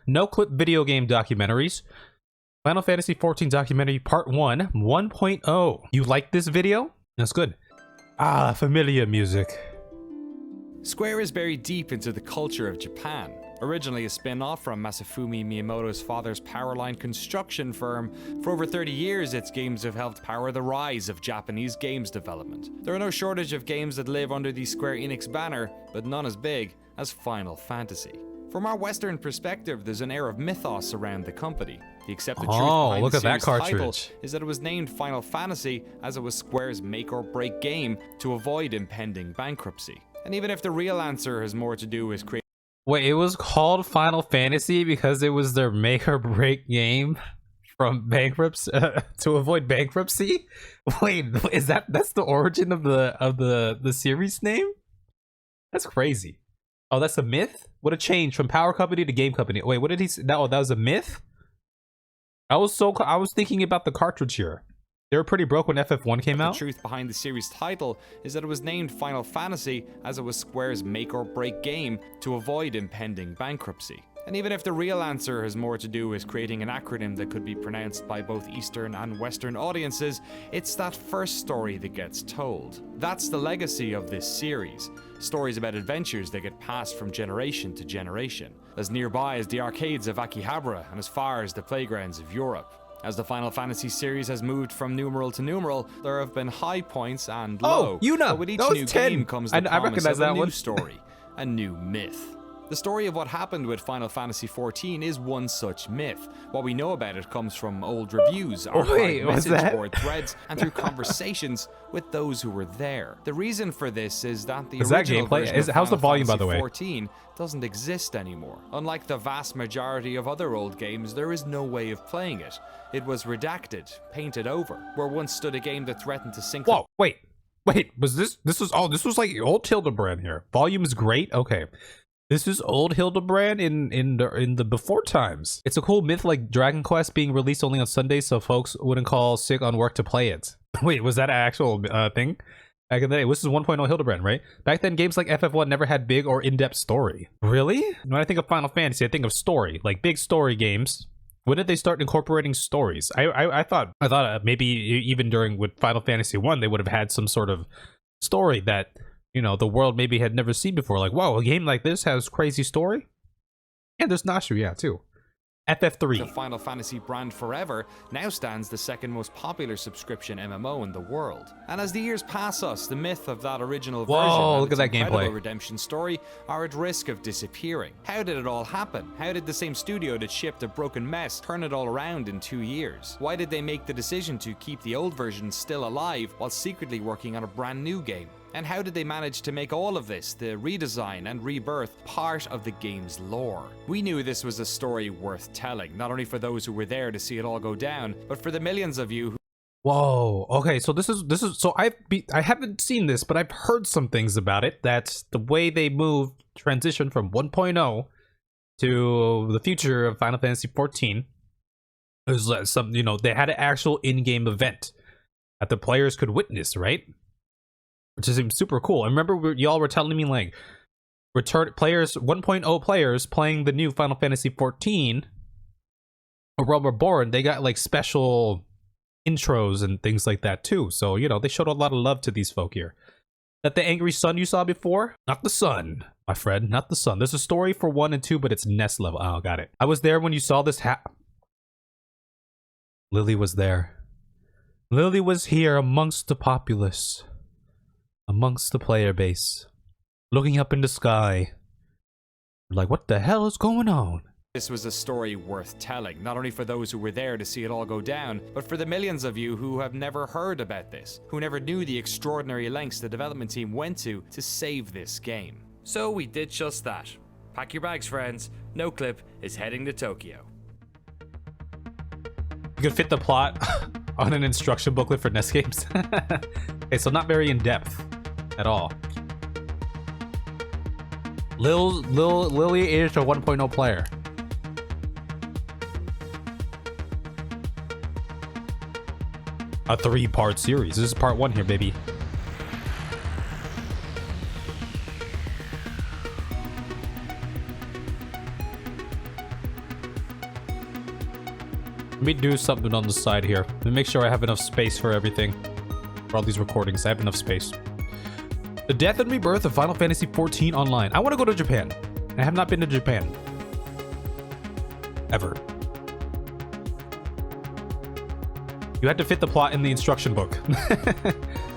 Noclip video game documentaries. Final Fantasy XIV Documentary Part 1 1.0. You like this video? That's good. Ah, familiar music. Square is buried deep into the culture of Japan. Originally a spin-off from Masafumi Miyamoto's father's Powerline construction firm, for over 30 years its games have helped power the rise of Japanese games development. There are no shortage of games that live under the Square Enix banner, but none as big as Final Fantasy. From our Western perspective, there's an air of mythos around the company. The accepted truth behind look the at that series' title cartridge. is that it was named Final Fantasy as it was Square's make-or-break game to avoid impending bankruptcy. And even if the real answer has more to do with creating... Wait, it was called Final Fantasy because it was their make or break game from bankruptcy to avoid bankruptcy? Wait, is that's the origin of the series name? That's crazy. Oh, that's a myth? What a change from power company to game company. Wait, what did he say? Oh, that was a myth? I was thinking about the cartridge here. They were pretty broke when FF1 came out. The truth behind the series' title is that it was named Final Fantasy as it was Square's make-or-break game to avoid impending bankruptcy. And even if the real answer has more to do with creating an acronym that could be pronounced by both Eastern and Western audiences, it's that first story that gets told. That's the legacy of this series. Stories about adventures that get passed from generation to generation, as nearby as the arcades of Akihabara and as far as the playgrounds of Europe. As the Final Fantasy series has moved from numeral to numeral, there have been high points and low. But with each new game comes the promise of a new story, a new myth. The story of what happened with Final Fantasy XIV is one such myth. What we know about it comes from old reviews, archived message board threads, and through conversations with those who were there. The reason for this is that the original version of how's the volume, by the way? XIV doesn't exist anymore. Unlike the vast majority of other old games, there is no way of playing it. It was redacted, painted over, where once stood a game that threatened to sink... Whoa, wait, was this was like old Hildebrand here. Volume is great, okay. This is old Hildebrand in the before times. It's a cool myth like Dragon Quest being released only on Sundays so folks wouldn't call sick on work to play it. Wait, was that an actual thing? Back in the day, this is 1.0 Hildebrand, right? Back then, games like FF1 never had big or in-depth story. Really? When I think of Final Fantasy, I think of story, like big story games. When did they start incorporating stories? I thought maybe even during with Final Fantasy 1, they would have had some sort of story that, you know, the world maybe had never seen before. Like, whoa, a game like this has crazy story? And there's Nashu, yeah, too. FF3. The Final Fantasy brand forever now stands the second most popular subscription MMO in the world. And as the years pass us, the myth of that original version and look at that incredible gameplay. redemption story are at risk of disappearing. How did it all happen? How did the same studio that shipped a broken mess turn it all around in 2 years? Why did they make the decision to keep the old version still alive while secretly working on a brand new game? And how did they manage to make all of this, the redesign and rebirth, part of the game's lore? We knew this was a story worth telling, not only for those who were there to see it all go down, but for the millions of you who... Whoa, okay, so this is so I haven't seen this, but I've heard some things about it. That's the way they moved, transition from 1.0 to the future of Final Fantasy XIV. There's some, you know, they had an actual in-game event that the players could witness, right? Which is super cool. I remember y'all were telling me like return players 1.0 players playing the new Final Fantasy XIV A Realm Reborn, they got like special intros and things like that too. So, you know, they showed a lot of love to these folk here. That the angry sun you saw before? Not the sun, my friend, not the sun. There's a story for 1 and 2, but it's NES level. Oh, got it. I was there when you saw this Lily was there. Lily was here amongst the populace. Amongst the player base, looking up in the sky, like, what the hell is going on? This was a story worth telling, not only for those who were there to see it all go down, but for the millions of you who have never heard about this, who never knew the extraordinary lengths the development team went to save this game. So we did just that. Pack your bags, friends. Noclip is heading to Tokyo. You could fit the plot on an instruction booklet for NES games. Okay, so not very in-depth at all. Lily is a 1.0 player. A 3-part series. This is part 1 here, baby. Let me do something on the side here. Let me make sure I have enough space for everything. For all these recordings, I have enough space. The death and rebirth of Final Fantasy XIV Online. I want to go to Japan. I have not been to Japan. Ever. You had to fit the plot in the instruction book.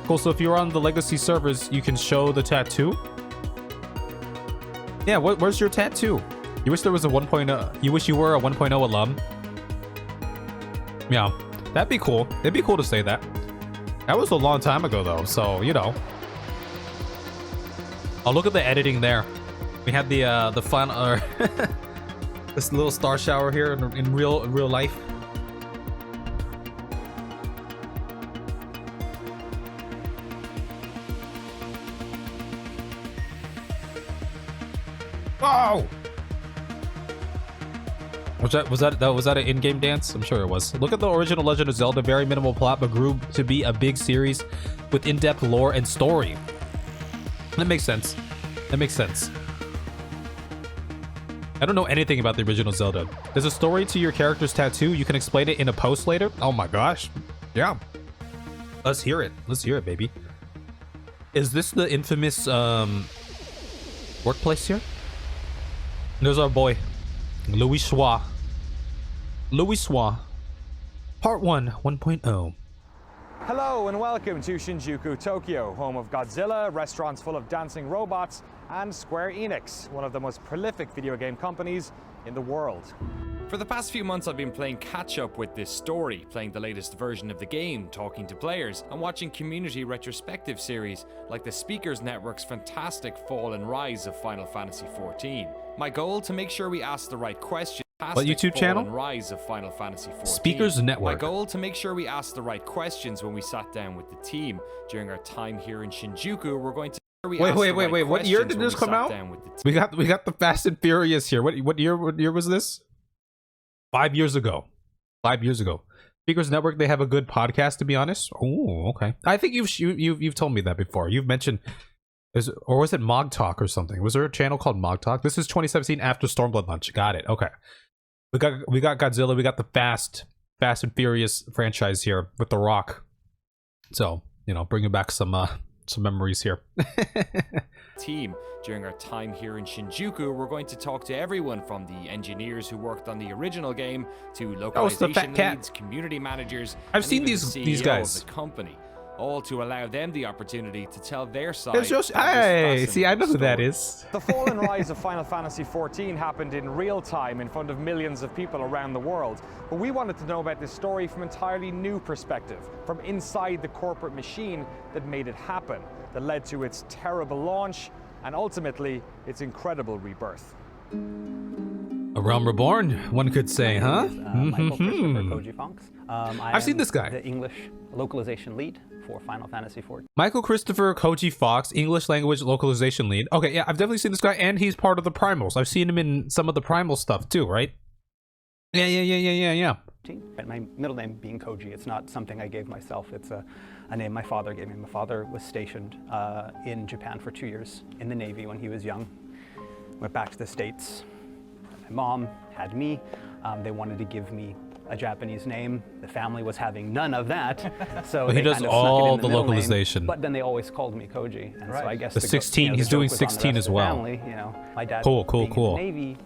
Cool, so if you're on the legacy servers, you can show the tattoo? Yeah, where's your tattoo? You wish there was a 1.0... You wish you were a 1.0 alum? Yeah, that'd be cool. It'd be cool to say that. That was a long time ago, though, so, you know. Oh, look at the editing there. We had the final... this little star shower here in real life. Whoa! Was that an in-game dance? I'm sure it was. Look at the original Legend of Zelda, very minimal plot, but grew to be a big series with in-depth lore and story. That makes sense. That makes sense. I don't know anything about the original Zelda. There's a story to your character's tattoo. You can explain it in a post later. Oh my gosh. Yeah. Let's hear it. Let's hear it, baby. Is this the infamous workplace here? There's our boy, Louis Schwa. Louis Schwa. Part 1, 1.0. Hello and welcome to Shinjuku, Tokyo, home of Godzilla, restaurants full of dancing robots, and Square Enix, one of the most prolific video game companies in the world. For the past few months, I've been playing catch-up with this story, playing the latest version of the game, talking to players, and watching community retrospective series like the Speakers Network's fantastic Fall and Rise of Final Fantasy XIV. My goal, to make sure we ask the right questions. What YouTube channel? Fall and Rise of Final Fantasy XIV. Speakers Network. My goal, to make sure we ask the right questions when we sat down with the team. During our time here in Shinjuku, we're going to... Wait. What year did this come out? We got the Fast and Furious here. What year was this? 5 years ago. 5 years ago. Speakers Network, they have a good podcast, to be honest. Oh, okay. I think you've told me that before. You've mentioned, or was it Mog Talk or something? Was there a channel called Mog Talk? This is 2017 after Stormblood launch. Got it. Okay. We got Godzilla. We got the Fast and Furious franchise here with The Rock. So, you know, bringing back some memories here. Team. During our time here in Shinjuku, we're going to talk to everyone from the engineers who worked on the original game to localization leads, community managers. I've seen these guys. Of the company, all to allow them the opportunity to tell their side. Hey, see, I know who that is. The Fall and Rise of Final Fantasy XIV happened in real time in front of millions of people around the world. But we wanted to know about this story from an entirely new perspective, from inside the corporate machine that made it happen, that led to its terrible launch, and ultimately, its incredible rebirth. A realm reborn, one could say, huh? Michael Christopher Koji Fox. I've seen this guy. The English localization lead for Final Fantasy XIV. Michael Christopher Koji Fox, English language localization lead. Okay, yeah, I've definitely seen this guy, and he's part of the Primals. I've seen him in some of the Primal stuff too, right? Yeah. My middle name being Koji, it's not something I gave myself. It's a name my father gave me. My father was stationed in Japan for 2 years in the Navy when he was young. Went back to the States. My mom had me. They wanted to give me a Japanese name. The family was having none of that, so he does all the localization. Name, but then they always called me Koji, and so I guess the 16. He's doing 16 as well. Family, you know, my dad. Cool. In the Navy,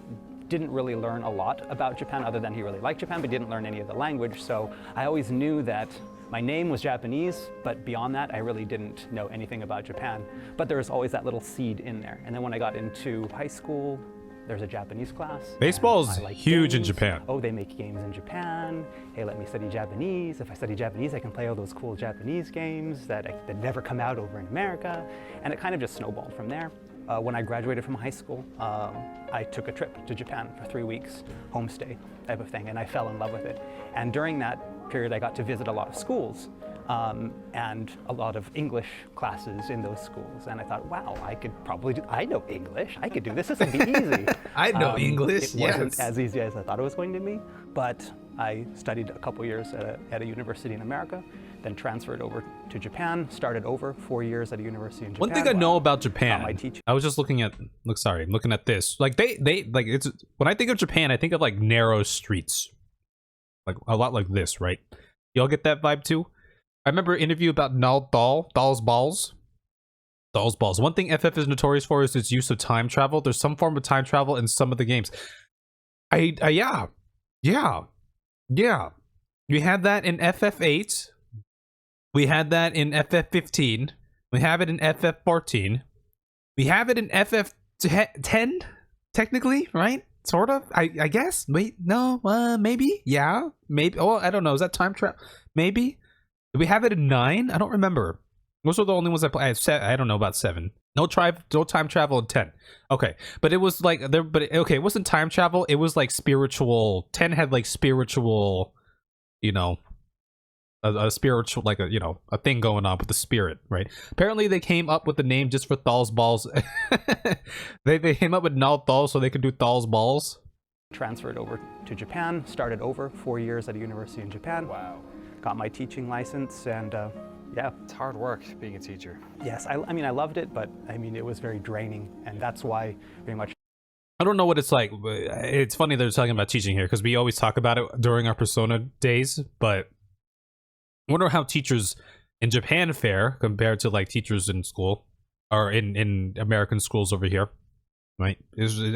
didn't really learn a lot about Japan other than he really liked Japan, but didn't learn any of the language. So I always knew that my name was Japanese, but beyond that, I really didn't know anything about Japan. But there was always that little seed in there. And then when I got into high school, there's a Japanese class. Baseball's huge in Japan. Oh, they make games in Japan. Hey, let me study Japanese. If I study Japanese, I can play all those cool Japanese games that never come out over in America. And it kind of just snowballed from there. When I graduated from high school, I took a trip to Japan for 3 weeks, homestay type of thing, and I fell in love with it. And during that period, I got to visit a lot of schools and a lot of English classes in those schools. And I thought, wow, I could probably do, I know English, I could do this, this would be easy. I know English, It wasn't as easy as I thought it was going to be, but I studied a couple years at a university in America, then transferred over to Japan, started over 4 years at a university in Japan. One thing I know about Japan, my teacher. I was just looking at this. Like they like, it's when I think of Japan, I think of like narrow streets. like a lot like this, right? Y'all get that vibe too? I remember an interview about Doll's Balls. One thing FF is notorious for is its use of time travel. There's some form of time travel in some of the games. Yeah. We had that in FF8. We had that in FF15. We have it in FF14. We have it in FF10, technically, right? Sort of, I guess. Wait, no, maybe? Yeah, maybe. Oh, I don't know. Is that time travel? Maybe? Do we have it in 9? I don't remember. Those are the only ones I play. I don't know about 7. No time travel in 10. Okay, but it was like there. But okay, it wasn't time travel. It was like spiritual. 10 had like spiritual, you know, a spiritual, like a thing going on with the spirit, right? Apparently, they came up with the name just for Thal's Balls. they came up with Null Thal so they could do Thal's Balls. Transferred over to Japan. Started over 4 years at a university in Japan. Wow. Got my teaching license, and yeah. It's hard work being a teacher. Yes, I mean, I loved it, but I mean, it was very draining, and that's why pretty much. I don't know what it's like. It's funny they're talking about teaching here because we always talk about it during our Persona days, but I wonder how teachers in Japan fare compared to like teachers in school or in American schools over here, right?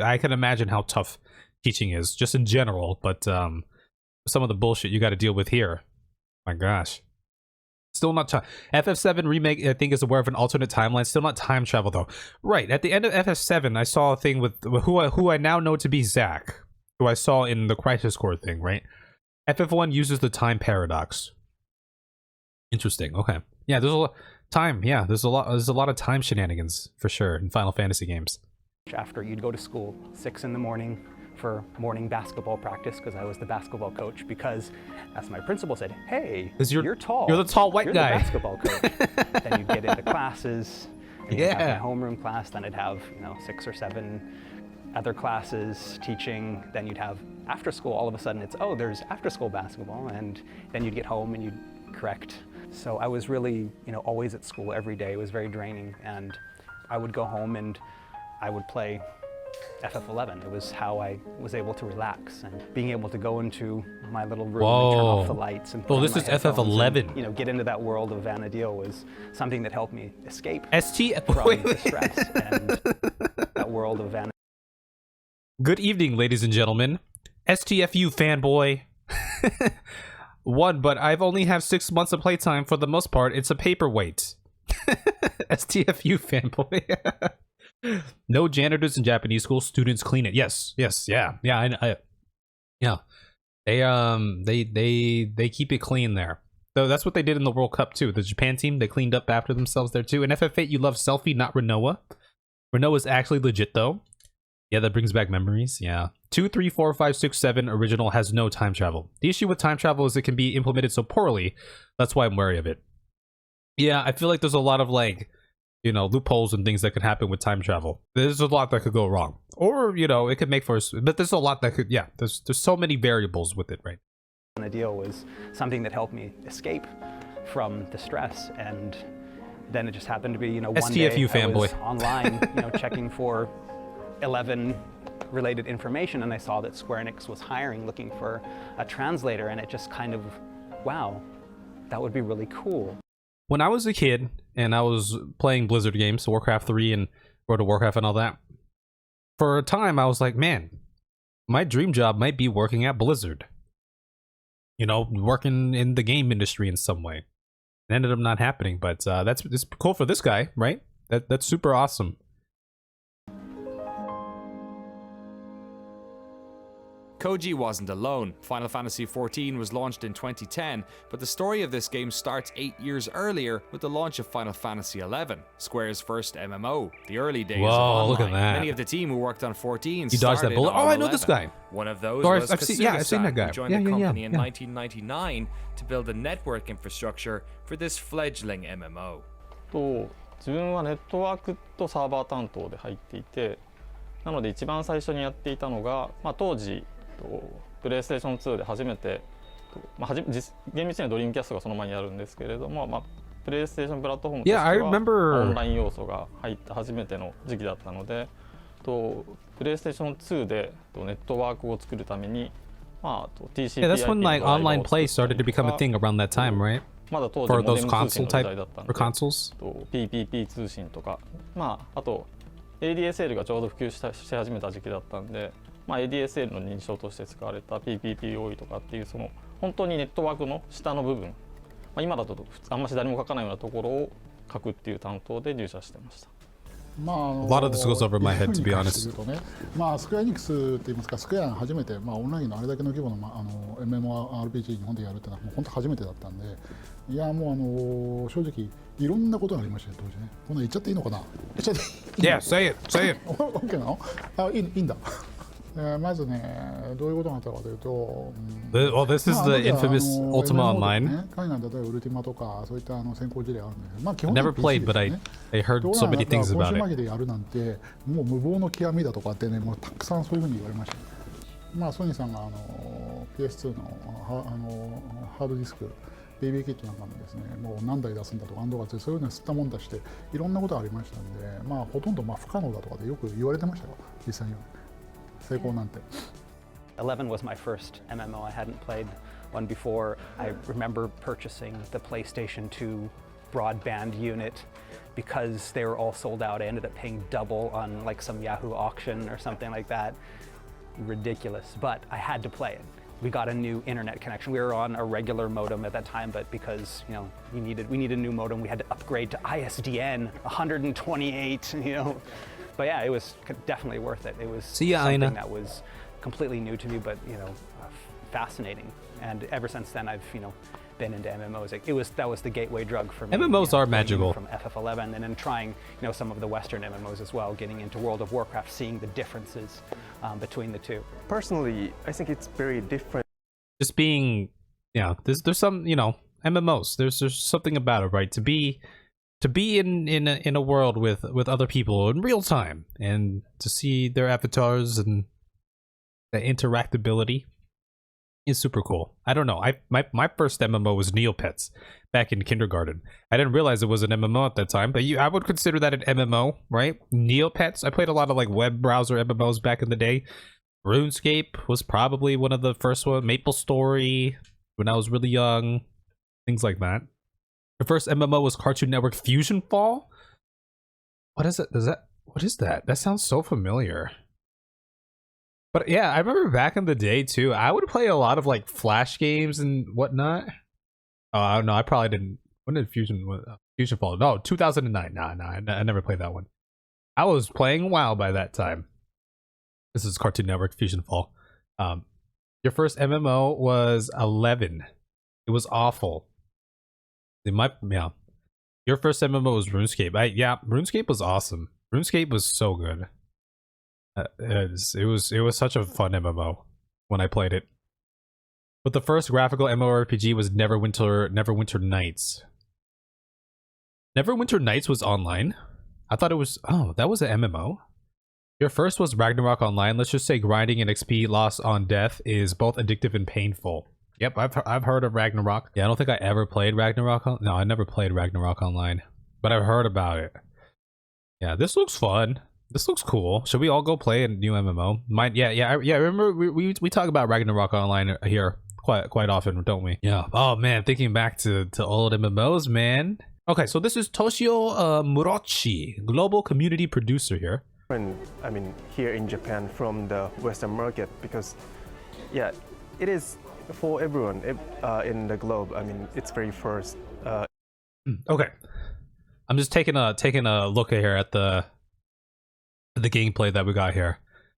I can imagine how tough teaching is just in general, but some of the bullshit you got to deal with here. My gosh. Still not FF7 remake, I think, is aware of an alternate timeline. Still not time travel though. Right at the end of FF7, I saw a thing with who I now know to be Zack, who I saw in the Crisis Core thing. Right, FF1 uses the time paradox. Interesting. Okay, yeah, there's a lot time. Yeah, there's a lot of time shenanigans for sure in Final Fantasy games. After you'd go to school 6 in the morning for morning basketball practice because I was the basketball coach, because as my principal said, hey, you're tall. You're the tall white you're guy. The basketball coach. Then you'd get into classes, and you'd have my homeroom class, then I'd have 6 or 7 other classes teaching, then you'd have after school. All of a sudden it's, oh, there's after school basketball, and then you'd get home and you'd correct. So I was really always at school every day. It was very draining, and I would go home and I would play FF11. It was how I was able to relax, and being able to go into my little room and turn off the lights and this is FF11. And, get into that world of Vana'diel was something that helped me escape from wait. the stress and that world of Vana'diel. Good evening, ladies and gentlemen. STFU fanboy. But I've only have 6 months of playtime. For the most part, it's a paperweight. STFU fanboy. No janitors in Japanese schools. Students clean it. Yes. Yeah. They keep it clean there. So that's what they did in the World Cup too. The Japan team, they cleaned up after themselves there too. In FF8, you love Selfie, not Renoa. Renoa's actually legit though. Yeah, that brings back memories. Yeah. 2, 3, 4, 5, 6, 7 original has no time travel. The issue with time travel is it can be implemented so poorly. That's why I'm wary of it. Yeah, I feel like there's a lot of loopholes and things that could happen with time travel. There's a lot that could go wrong, or it could make for us. But there's a lot that could. Yeah, there's so many variables with it, right? Vana'diel was something that helped me escape from the stress, and then it just happened to be one day I was online, checking for 11 related information, and I saw that Square Enix was looking for a translator, and it just kind of, wow, that would be really cool. When I was a kid and I was playing Blizzard games, Warcraft 3 and World of Warcraft and all that, for a time I was like, man, my dream job might be working at Blizzard. Working in the game industry in some way. It ended up not happening, but it's cool for this guy, right? That's super awesome. Koji wasn't alone. Final Fantasy XIV was launched in 2010, but the story of this game starts 8 years earlier with the launch of Final Fantasy XI, Square's first MMO. The early days of online. Look at that. Many of the team who worked on 14 He dodged that bullet. Oh, I know this guy. One of those was I've seen that guy. Who joined the company in 1999 to build a network infrastructure for this fledgling MMO. 自分はネットワークとサーバー担当で入っていて、なので一番最初にやっていたのが、当時プレイステーション2で初めて、厳密にはドリームキャストがその前にあるんですけれども、プレイステーションプラットフォームとしてはオンライン要素が入った初めての時期だったので、プレイステーション2でネットワークを作るためにまあ、あと TCP/IP Yeah, that's when like の online play started to become a thing around that time, right? まだ当時 For モデ those ム通 console 信の時代 type だったん or で consoles. PPP 通信とか、まあ、あと ADSL がちょうど普及し始めた時期だったんで、まあ、ADSL の認証として使われた PPPoE とかっていうその本当にネットワークの下の部分、まあ、今だとあんまし誰も書かないようなところを書くっていう担当で入社してました。まあ、A lot of this goes over my head, to be honest. まあ、スクエアエニックスって言いますか、スクエアが初めて、まあ、オンラインのあれだけの規模の、MMORPG 日本でやるっていうのはもう本当初めてだったんで、いやもう正直いろんなことがありましたよ当時ね。こんな言っちゃっていいのかな？言っちゃっていい？ Yeah, say it, say it. OK なの？あ、いいんだ。まずね、どういうことがあったかというと、Well, this is the infamous Ultima Online. 海外例えばウルティマとかそういった先行事例あるんで、まあ基 I 本的 never に played, but I heard so many things 今 about 週末 it. でやるなんてもう無謀の極みだとかってね、もうたくさんそういうふうに言われました。まあソニーさんがPS2 のハードディスクBB キットなんかもですね、もう何台出すんだとか安堵がついてそういうのを吸ったもんだしていろんなことがありましたんで、まあほとんどまあ不可能だとかでよく言われてましたよ実際には。成功なんて。11 was my first MMO. I hadn't played one before. I remember purchasing the PlayStation 2 broadband unit because they were all sold out. I ended up paying double on like some Yahoo auction or something like that. Ridiculous, but I had to play it. We got a new internet connection. We were on a regular modem at that time, but because we needed a new modem, we had to upgrade to ISDN 128. But yeah, it was definitely worth it. It was something that was completely new to me, but fascinating. And ever since then, I've been into MMOs. That was the gateway drug for me. MMOs are magical. From FF11, and then trying some of the Western MMOs as well. Getting into World of Warcraft, seeing the differences between the two. Personally, I think it's very different. Just being, there's some, MMOs. There's something about it, right? To be in a world with other people in real time and to see their avatars and the interactability is super cool. I don't know. My first MMO was Neopets back in kindergarten. I didn't realize it was an MMO at that time, but I would consider that an MMO, right? Neopets. I played a lot of like web browser MMOs back in the day. RuneScape was probably one of the first ones. MapleStory when I was really young. Things like that. The first MMO was Cartoon Network Fusion Fall. What is it? What is that? That sounds so familiar. But yeah, I remember back in the day too, I would play a lot of like Flash games and whatnot. Oh, I don't know. I probably didn't. When did Fusion Fall? No, 2009. Nah, I never played that one. I was playing WoW by that time. This is Cartoon Network Fusion Fall. Your first MMO was 11. It was awful. Your first MMO was RuneScape. RuneScape was awesome. RuneScape was so good. It was such a fun MMO when I played it. But the first graphical MMORPG was Neverwinter Nights. Neverwinter Nights was online. I thought it was that was an MMO. Your first was Ragnarok Online. Let's just say grinding and XP loss on death is both addictive and painful. Yep, I've heard of Ragnarok. Yeah, I don't think I ever played Ragnarok. No, I never played Ragnarok Online, but I've heard about it. Yeah, this looks fun. This looks cool. Should we all go play a new MMO? I remember we talk about Ragnarok Online here quite often, don't we? Yeah. Oh man, thinking back to old MMOs, man. Okay, so this is Toshio Murochi, global community producer here. I mean, here in Japan from the Western market because, yeah, it is for everyone in the globe. I mean, it's very first. Okay, I'm just taking a look here at the gameplay that we got here,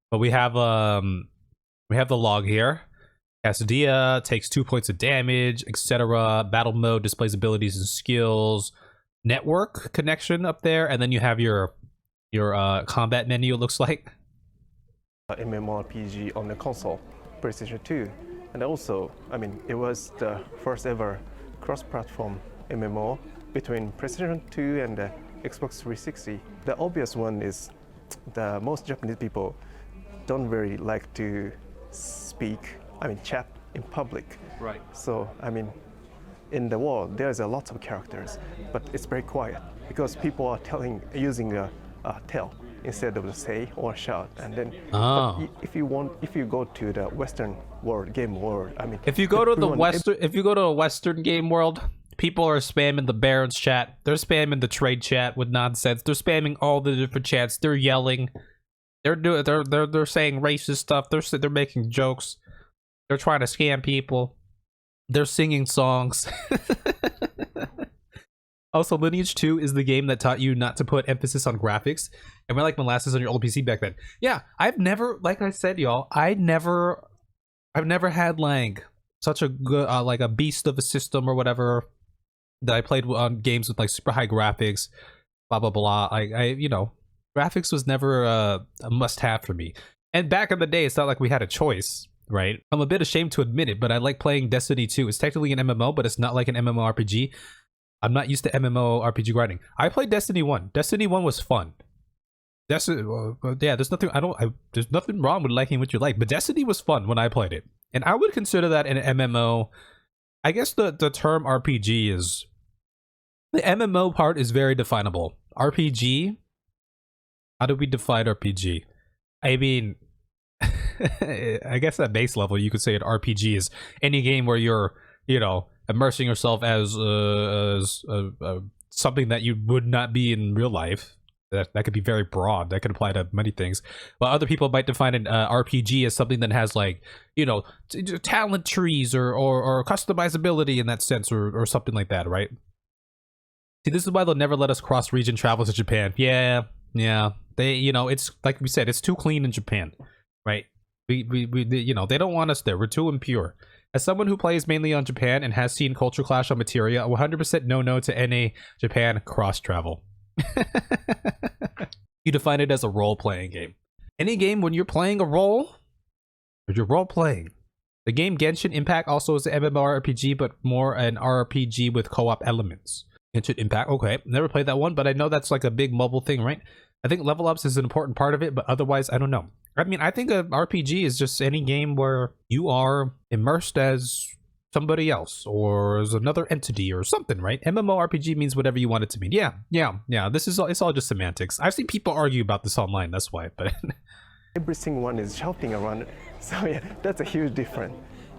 but we have the log here. Casdia takes 2 points of damage, etc. Battle mode displays abilities and skills. Network connection up there, and then you have your combat menu. It looks like MMORPG on the console, PlayStation 2, and also, I mean, it was the first ever cross-platform MMO between PlayStation 2 and the Xbox 360. The obvious one is the most Japanese people don't very like to chat in public. right. So, I mean, in the world, there's a lot of characters, but it's very quiet because people are using a tell. instead of the say or shout. And then Oh. but if you go to the Western world, game world, I mean, If you go to the everyone- Western, if you go to a Western game world, people are spamming the Barons chat. They're spamming the trade chat with nonsense. They're spamming all the different chats. They're yelling. They're saying racist stuff. They're making jokes. They're trying to scam people. They're singing songs. Also, Lineage 2 is the game that taught you not to put emphasis on graphics. And we're like molasses on your old PC back then. Yeah, I've never, like I said, y'all, I've never had like such a good like a beast of a system or whatever that I played on games with like super high graphics, blah blah blah. I you know, graphics was never a must-have for me. And back in the day, it's not like we had a choice, right? I'm a bit ashamed to admit it, but I like playing Destiny 2. It's technically an MMO, but it's not like an MMORPG. I'm not used to MMORPG grinding. I played Destiny 1. Destiny 1 was fun. Destiny, yeah, there's nothing wrong with liking what you like, but Destiny was fun when I played it. And I would consider that an MMO. I guess the term RPG is, the MMO part is very definable. RPG, how do we define RPG? I mean, I guess at base level, you could say an RPG is any game where you're, you know, immersing yourself as something that you would not be in real life. That could be very broad. That could apply to many things. While other people might define an RPG as something that has, like, you know, talent trees or customizability in that sense, or something like that, right? See, this is why they'll never let us cross-region travel to Japan. Yeah. They, you know, it's like we said, it's too clean in Japan, right? We you know, they don't want us there. We're too impure. As someone who plays mainly on Japan and has seen culture clash on Materia, 100% no to NA Japan cross travel. You define it as a role-playing game. Any game when you're playing a role, or you're role-playing. The game Genshin Impact also is an MMORPG, but more an RPG with co-op elements. Genshin Impact, okay, never played that one, but I know that's like a big mobile thing, right? I think level ups is an important part of it, but otherwise, I don't know. I mean, I think an RPG is just any game where you are immersed as somebody else or as another entity or something, right? MMORPG means whatever you want it to mean. Yeah. This is all, it's all just semantics. I've seen people argue about this online, that's why. But every single one is shouting around. So yeah, that's a huge difference.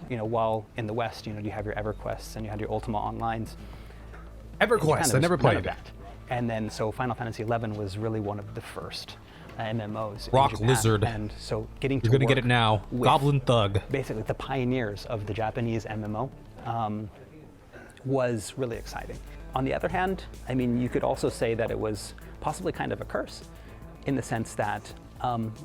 You know, while in the West, you know, you have your EverQuests and you had your Ultima Onlines. EverQuest, I never played that. And then, so Final Fantasy XI was really one of the first MMOs. Rock in Japan. Lizard. And so getting to You're gonna get it now. Goblin Thug. Basically, the pioneers of the Japanese MMO was really exciting. On the other hand, I mean, you could also say that it was possibly kind of a curse, in the sense that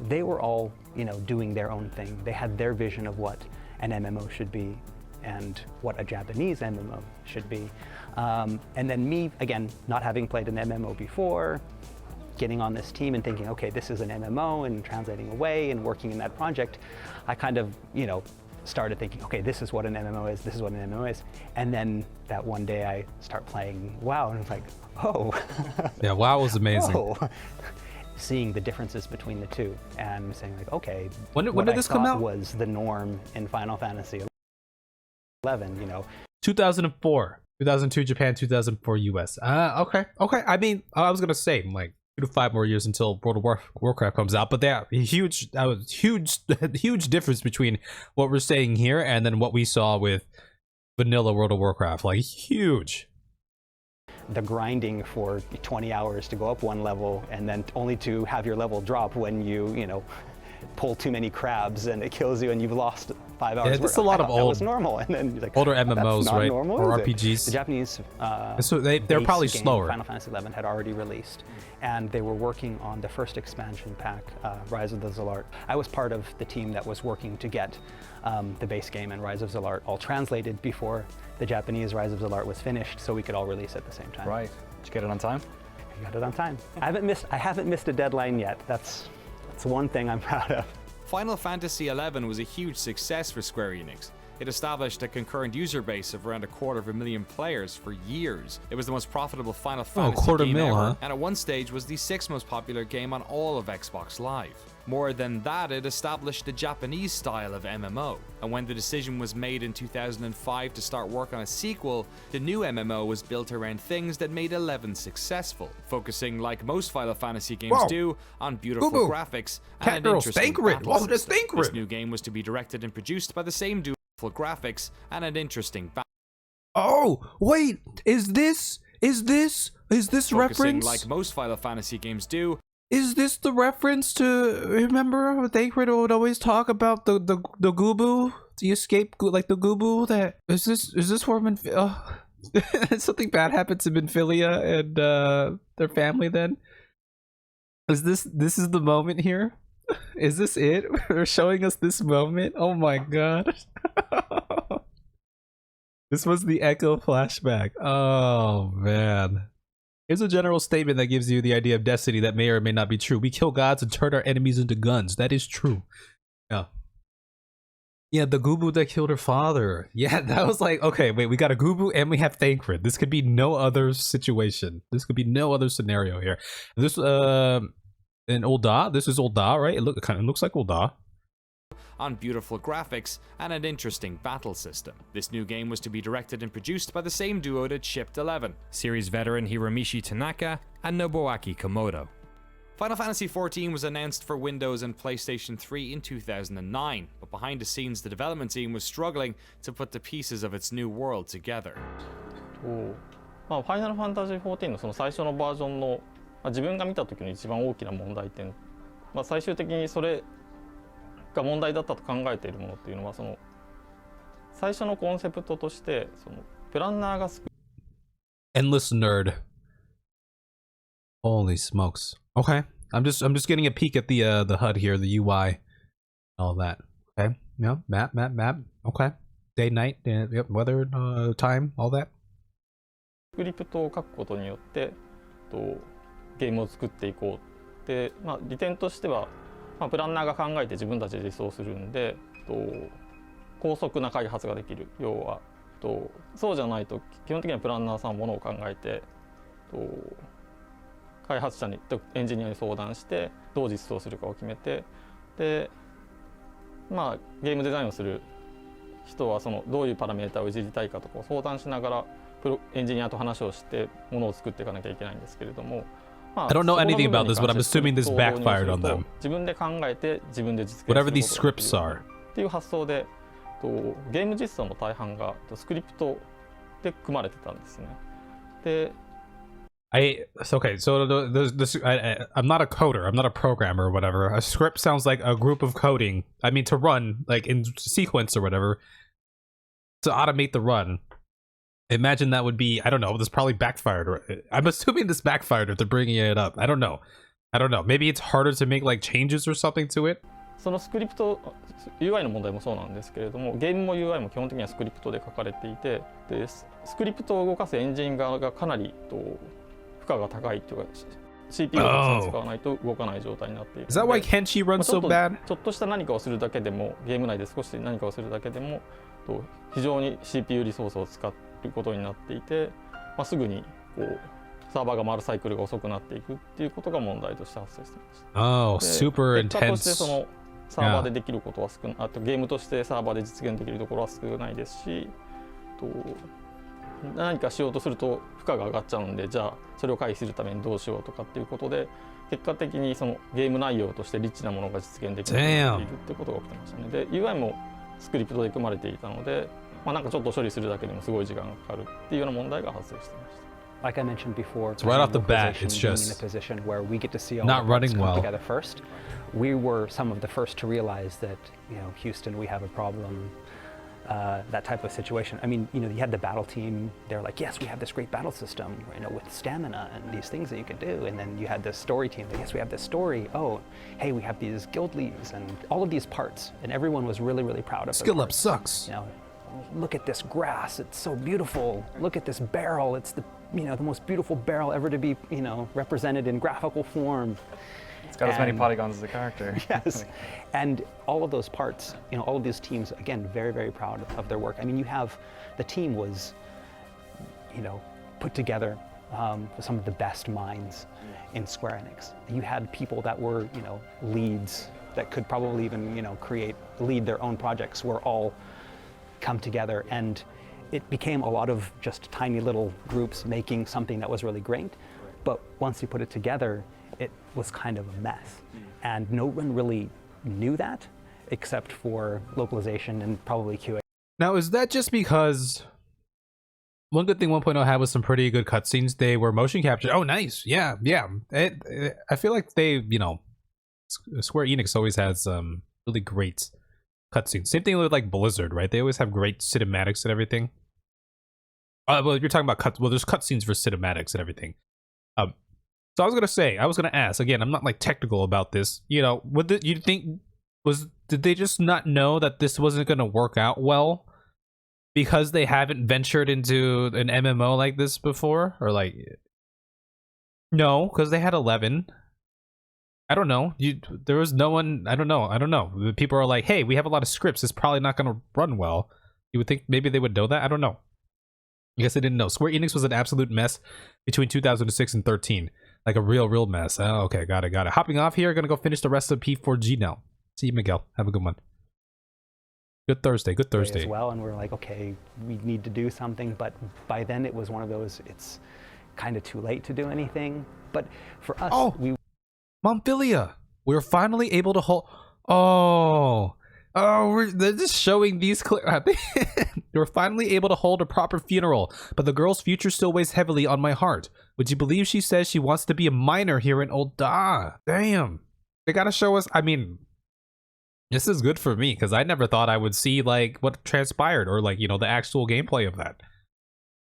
they were all, you know, doing their own thing. They had their vision of what an MMO should be and what a Japanese MMO should be. And then me, again, not having played an MMO before, getting on this team and thinking, okay, this is an MMO, and translating away and working in that project, I kind of, you know, started thinking, okay, this is what an MMO is, this is what an MMO is. And then that one day I start playing WoW, and it's like, oh. Yeah, WoW was amazing. Whoa. Seeing the differences between the two and saying, like, okay, when did this come out? Was the norm in Final Fantasy 11, you know. 2004. 2002 Japan, 2004 US. Okay. I mean, I was gonna say like 2 to 5 more years until World of Warcraft comes out, but that huge difference between what we're saying here and then what we saw with vanilla World of Warcraft. Like, huge. The grinding for 20 hours to go up one level, and then only to have your level drop when you know, pull too many crabs and it kills you and you've lost 5 hours. Yeah, that's a lot of that old, was normal. And then you're like, older MMOs, right? Normal, or RPGs. The Japanese so they're probably game, slower. Final Fantasy XI had already released, and they were working on the first expansion pack, Rise of the Zalart. I was part of the team that was working to get the base game and Rise of Zalart all translated before the Japanese Rise of Zalart was finished, so we could all release at the same time. Right. Did you get it on time? I got it on time. I haven't missed a deadline yet. That's one thing I'm proud of. Final Fantasy XI was a huge success for Square Enix. It established a concurrent user base of around 250,000 players for years. It was the most profitable Final Fantasy game ever, and at one stage was the 6th most popular game on all of Xbox Live. More than that, it established the Japanese style of MMO. And when the decision was made in 2005 to start work on a sequel, the new MMO was built around things that made 11 successful, focusing, like most Final Fantasy games do, on beautiful graphics and an interesting battle system. This new game was to be directed and produced by the same duo, graphics and an interesting battle. Oh, wait, is this reference? Like most Final Fantasy games do. Is this the reference to, remember Thancred would always talk about the Gubu, the escape, like the Gubu? That is this where something bad happened to Minfilia and their family? Then is this is the moment here? Is this it? They're showing us this moment. Oh my god. This was the Echo flashback. Oh man. Here's a general statement that gives you the idea of destiny that may or may not be true. We kill gods and turn our enemies into guns. That is true. Yeah. Yeah, the Gubu that killed her father. Yeah, that was like, okay, wait, we got a Gubu and we have Thancred. This could be no other situation. This could be no other scenario here. This in Ul'dah. This is Ul'dah, right? It kind of looks like Ul'dah. On beautiful graphics and an interesting battle system. This new game was to be directed and produced by the same duo that shipped 11, series veteran Hiromichi Tanaka and Nobuaki Komodo. Final Fantasy XIV was announced for Windows and PlayStation 3 in 2009, but behind the scenes the development team was struggling to put the pieces of its new world together. ファイナルファンタジー14のその最初のバージョンの、自分が見た時の一番大きな問題点、最終的にそれが問題だったと考えているものっていうのは、その最初のコンセプトとしてそのプランナーがEndless nerd. Holy smokes. Okay. I'm just getting a peek at the HUD here, the UI, all that. Okay. Yeah, map. Okay. Day, night, yep, weather, time, all that. スクリプトを書くことによってゲームを作っていこうで、利点としては、プランナーが考えて自分たちで実装するんで高速な開発ができる。要はそうじゃないと基本的にはプランナーさんものを考えて開発者にエンジニアに相談してどう実装するかを決めて、でゲームデザインをする人はそのどういうパラメータをいじりたいかとかを相談しながらエンジニアと話をしてものを作っていかなきゃいけないんですけれども。I don't know anything about this, but I'm assuming this backfired on them. 自分で考えて自分で実現する Whatever these scripts are. っていう発想でゲーム実装の大半がスクリプトで組まれてたんですね。で、okay, so I'm not a coder, I'm not a programmer or whatever. A script sounds like a group of coding. I mean, to run like in sequence or whatever, to automate the run. Imagine that would be, I don't know, this probably backfired. I'm assuming this backfired if they're bringing it up. I don't know. Maybe it's harder to make like changes or something to it. そのスクリプト UI の問題もそうなんですけれども、ゲームも UI も基本的にはスクリプトで書かれていて、でスクリプトを動かすエンジン側がかなり負荷が高いというか CPU をたくさん使わないと動かない状態になっている。Is that why Kenshi runs so bad? ちょっとした何かをするだけでも、ゲーム内で少し何かをするだけでも非常に CPU リソースを使っていることになっていて、すぐにサーバーが回るサイクルが遅くなっていくっていうことが問題として発生していました。Oh, super intense. 結果としてそのサーバーでできることは少ない、あとゲームとしてサーバーで実現できるところは少ないですし、何かしようとすると負荷が上がっちゃうんで、じゃあそれを回避するためにどうしようとかっていうことで、結果的にそのゲーム内容としてリッチなものが実現できないっていうことが起きてましたね。で UI もスクリプトで組まれていたので、なんかちょっと処理するだけでもすごい時間がかかるっていうような問題が発生していました。Like I mentioned before, so right off the bat, it's just in a position where we get to see all not running well together first. We were some of the first to realize that, Houston, we have a problem. That type of situation. I mean, you had the battle team. They're like, yes, we have this great battle system, with stamina and these things that you can do. And then you had the story team. That, yes, we have this story. Oh, hey, we have these guild leads and all of these parts. And everyone was really, really proud of. Skill up sucks. Look at this grass. It's so beautiful. Look at this barrel. It's the the most beautiful barrel ever to be represented in graphical form. It's got as many polygons as the character. Yes, and all of those parts, all of these teams, again, very, very proud of their work. I mean, the team was, put together some of the best minds in Square Enix. You had people that were, leads that could probably even, lead their own projects, were all come together, and it became a lot of just tiny little groups making something that was really great. But once you put it together, it was kind of a mess. And no one really knew that, except for localization and probably QA. Now, is that just because one good thing 1.0 had was some pretty good cutscenes? They were motion captured. Oh, nice. Yeah. I feel like they, Square Enix always has really great cutscenes. Same thing with like Blizzard, right? They always have great cinematics and everything. Well, you're talking about there's cutscenes for cinematics and everything. So I was gonna ask again. I'm not like technical about this. You think did they just not know that this wasn't gonna work out well because they haven't ventured into an MMO like this before, or like no, because they had 11. I don't know. There was no one. I don't know. People are like, hey, we have a lot of scripts. It's probably not gonna run well. You would think maybe they would know that. I don't know. I guess I didn't know. Square Enix was an absolute mess between 2006 and 13. Like a real mess. Oh, okay, got it. Hopping off here, gonna go finish the rest of P4G now. See you, Miguel. Have a good one. Good Thursday. As well, and we're like, okay, we need to do something. But by then, it was one of those. It's kind of too late to do anything. But for us, Montphilia, we're finally able to hold. They're just showing these clips. We're finally able to hold a proper funeral, but the girl's future still weighs heavily on my heart. Would you believe she says she wants to be a miner here in Old Da? Damn. They gotta show us. I mean, this is good for me because I never thought I would see like what transpired or like, the actual gameplay of that.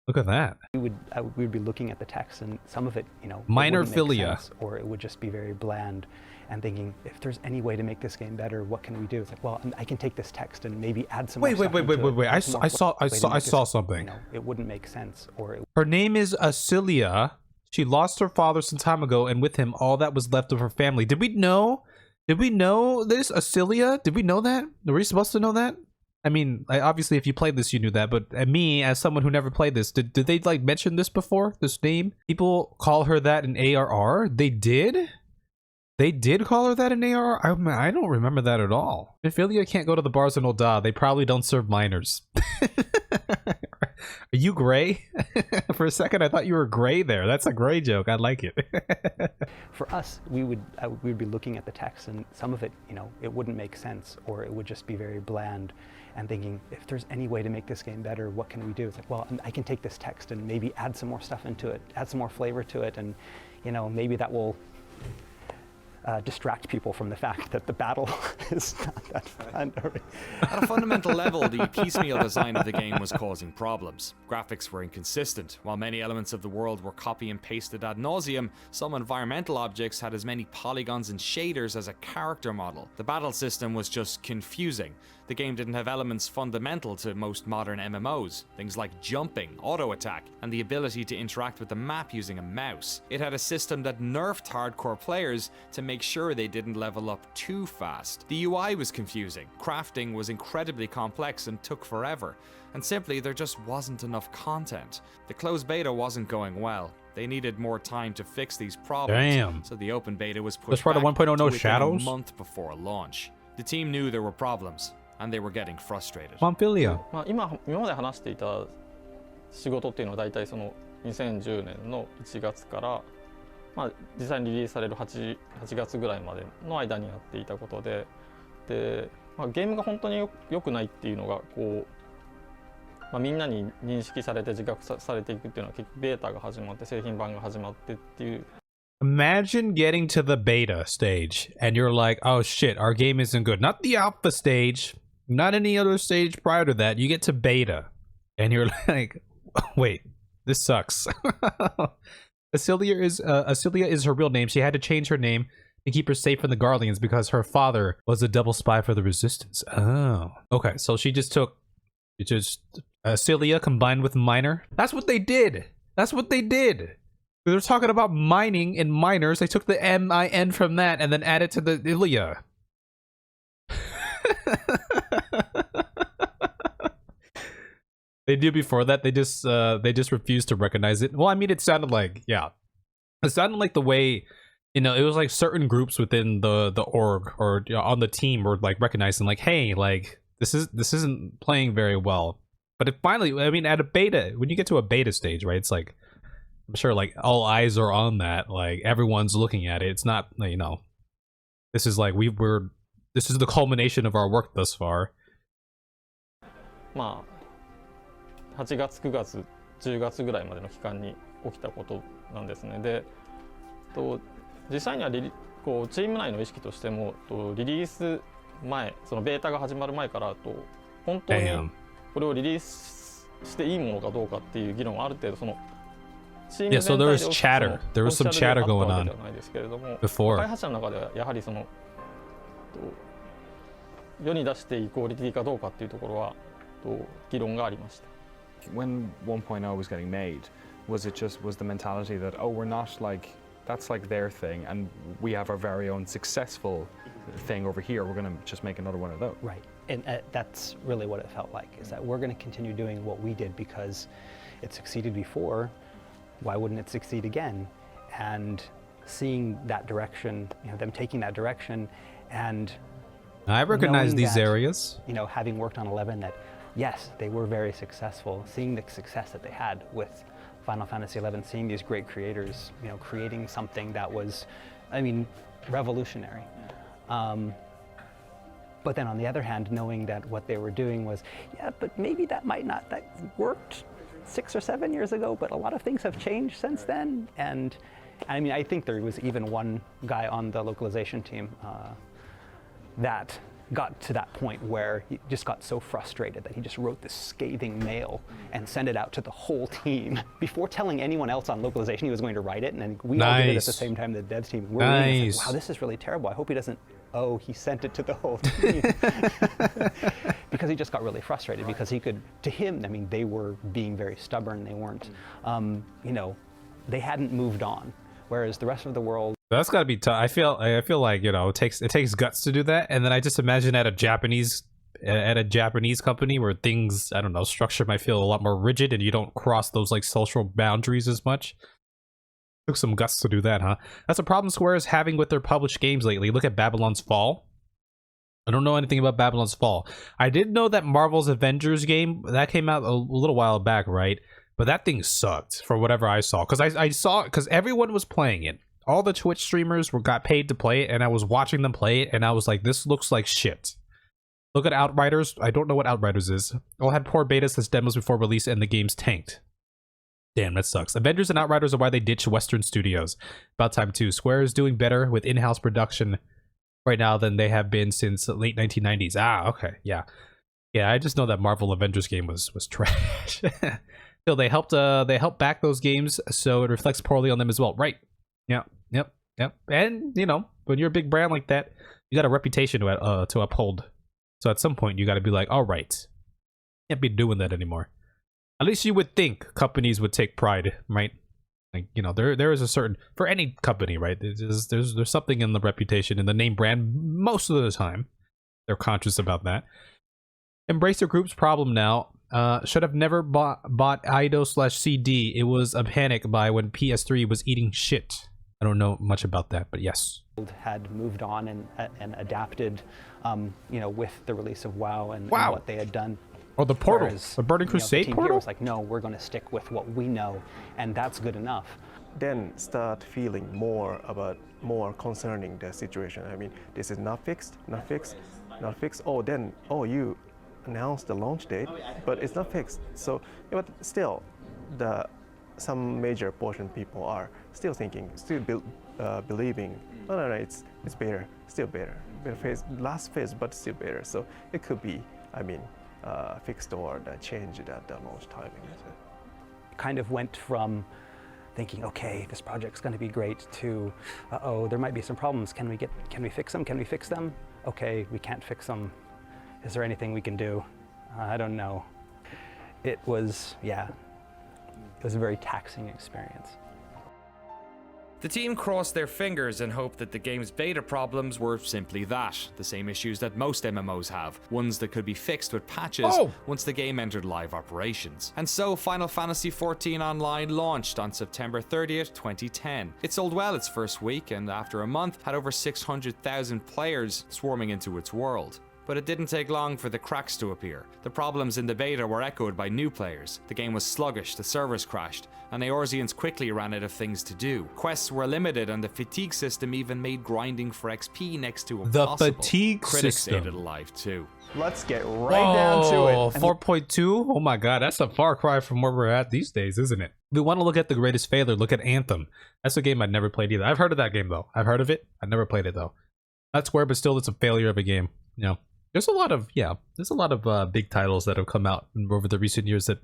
Look at that. We would be looking at the text, and some of it, Minor it wouldn't make philia, sense, or it would just be very bland, and thinking, if there's any way to make this game better, what can we do? It's like, well, I can take this text and maybe add some. Wait. I saw something. It wouldn't make sense, or her name is Asilia. She lost her father some time ago, and with him, all that was left of her family. Did we know this, Asilia? Did we know that? Were we supposed to know that? I mean, obviously, if you played this, you knew that. But me, as someone who never played this, did they like mention this before? This name? People call her that in ARR. They did. They did call her that in ARR. I don't remember that at all. If Ilya can't go to the bars in Oda, they probably don't serve minors. Are you gray? For a second, I thought you were gray there. That's a gray joke. I like it. For us, we would be looking at the text, and some of it, it wouldn't make sense, or it would just be very bland, and thinking, if there's any way to make this game better, what can we do? It's like, well, I can take this text and maybe add some more stuff into it, add some more flavor to it, and maybe that will distract people from the fact that the battle is not that fun. At a fundamental level, the piecemeal design of the game was causing problems. Graphics were inconsistent. While many elements of the world were copy and pasted ad nauseum, some environmental objects had as many polygons and shaders as a character model. The battle system was just confusing. The game didn't have elements fundamental to most modern MMOs, things like jumping, auto-attack, and the ability to interact with the map using a mouse. It had a system that nerfed hardcore players to make sure they didn't level up too fast. The UI was confusing, crafting was incredibly complex and took forever, and simply there just wasn't enough content. The closed beta wasn't going well. They needed more time to fix these problems, so the open beta was pushed back to within a month before launch. The team knew there were problems, and they were getting frustrated. Montphilia. 今まで話していた仕事っていうのは大体その2010年の1月から、実際にリリースされる 8月ぐらいまでの間にやっていたことで、ゲームが本当に良くないっていうのがこう、みんなに認識されて自覚されていくっていうのは結局ベータが始まって製品版が始まってっていう。Imagine getting to the beta stage and you're like, oh shit, our game isn't good. Not the alpha stage, not any other stage prior to that. You get to beta and you're like, wait, this sucks. Asilia is her real name. She had to change her name to keep her safe from the Guardians because her father was a double spy for the Resistance. Oh. Okay, so she just took Asilia combined with Miner. That's what they did. We were talking about mining and miners. They took the M-I-N from that and then added to the Ilya. They do before that. They just refused to recognize it. Well, I mean, it sounded like the way, you know, it was like certain groups within the org or, you know, on the team were like recognizing like, hey, like this isn't playing very well. But it finally, I mean, at a beta, when you get to a beta stage, right? It's like, I'm sure like all eyes are on that. Like everyone's looking at it. It's not, you know, this is like this is the culmination of our work thus far. まあ8月9月10月ぐらいまでの期間に起きたことなんですね。で、実際にはこうチーム内の意識としてもリリース前、そのベータが始まる前から本当にこれをリリースしていいものかどうかっていう議論はある程度そのチーム全体で there was chatter. There was some chatter going on before. 開発者の中ではやはりその世に出していいクオリティかどうかっていうところは議論がありました。When 1.0 was getting made, was the mentality that, oh, we're not like, that's like their thing and we have our very own successful thing over here, we're going to just make another one of those? Right, and that's really what it felt like, is that we're going to continue doing what we did because it succeeded before, why wouldn't it succeed again? And seeing that direction, you know, them taking that direction, and I recognize these areas. You know, having worked on 11, that yes, they were very successful. Seeing the success that they had with Final Fantasy XI, seeing these great creators, you know, creating something that was, I mean, revolutionary. But then on the other hand, knowing that what they were doing was, yeah, but maybe that worked 6 or 7 years ago, but a lot of things have changed since then. And I mean, I think there was even one guy on the localization team that got to that point where he just got so frustrated that he just wrote this scathing mail and sent it out to the whole team before telling anyone else on localization he was going to write it. And then we all did it at the same time, the devs team. We're reading it, like, wow, this is really terrible. I hope he doesn't, oh, he sent it to the whole team. Because he just got really frustrated because he could, to him, I mean, they were being very stubborn. They weren't, you know, they hadn't moved on. Whereas the rest of the world, that's got to be tough. I feel like, you know, it takes guts to do that. And then I just imagine at a Japanese company where things, I don't know, structure might feel a lot more rigid and you don't cross those like social boundaries as much. Took some guts to do that, huh? That's a problem Square is having with their published games lately. Look at Babylon's Fall. I don't know anything about Babylon's Fall. I did know that Marvel's Avengers game that came out a little while back, right? But that thing sucked for whatever I saw, because I saw it because everyone was playing it. All the Twitch streamers got paid to play it, and I was watching them play it, and I was like, this looks like shit. Look at Outriders. I don't know what Outriders is. All had poor betas as demos before release, and the game's tanked. Damn, that sucks. Avengers and Outriders are why they ditched Western studios. About time too. Square is doing better with in-house production right now than they have been since the late 1990s. Ah, okay, yeah. Yeah, I just know that Marvel Avengers game was trash. Still, they helped back those games, so it reflects poorly on them as well. Right. Yep. And, you know, when you're a big brand like that, you got a reputation to uphold. So at some point, you got to be like, all right, can't be doing that anymore. At least you would think companies would take pride, right? Like, you know, there is a certain, for any company, right? There's something in the reputation, in the name brand. Most of the time, they're conscious about that. Embrace your group's problem now. Should have never bought Ido/CD. It was a panic buy when PS3 was eating shit. I don't know much about that, but yes. Had moved on and adapted, you know, with the release of WoW and what they had done. Oh, the portal, the Burning Crusade portal? The team was like, no, we're going to stick with what we know, and that's good enough. Then start feeling more concerning the situation. I mean, this is not fixed. Oh, you announced the launch date, but it's not fixed. So, but still, some major portion of people are still thinking, believing, no, it's better, still better. Last phase, but still better. So it could be, I mean, fixed or changed at the launch timing. Kind of went from thinking, okay, this project's going to be great, to, uh-oh, there might be some problems. Can we fix them? Can we fix them? Okay, we can't fix them. Is there anything we can do? I don't know. It was, yeah, it was a very taxing experience. The team crossed their fingers and hoped that the game's beta problems were simply that, the same issues that most MMOs have, ones that could be fixed with patches once the game entered live operations. And so Final Fantasy XIV Online launched on September 30th, 2010. It sold well its first week, and after a month had over 600,000 players swarming into its world. But it didn't take long for the cracks to appear. The problems in the beta were echoed by new players. The game was sluggish, the servers crashed, and Eorzeans quickly ran out of things to do. Quests were limited, and the fatigue system even made grinding for XP next to impossible. The fatigue Critics system. stayed alive too. Let's get right down to it. 4.2? Oh my god, that's a far cry from where we're at these days, isn't it? If we want to look at the greatest failure, look at Anthem. That's a game I'd never played either. I've heard of that game though. I've heard of it. I never played it though. Not Square, but still it's a failure of a game. You know. There's a lot of big titles that have come out over the recent years that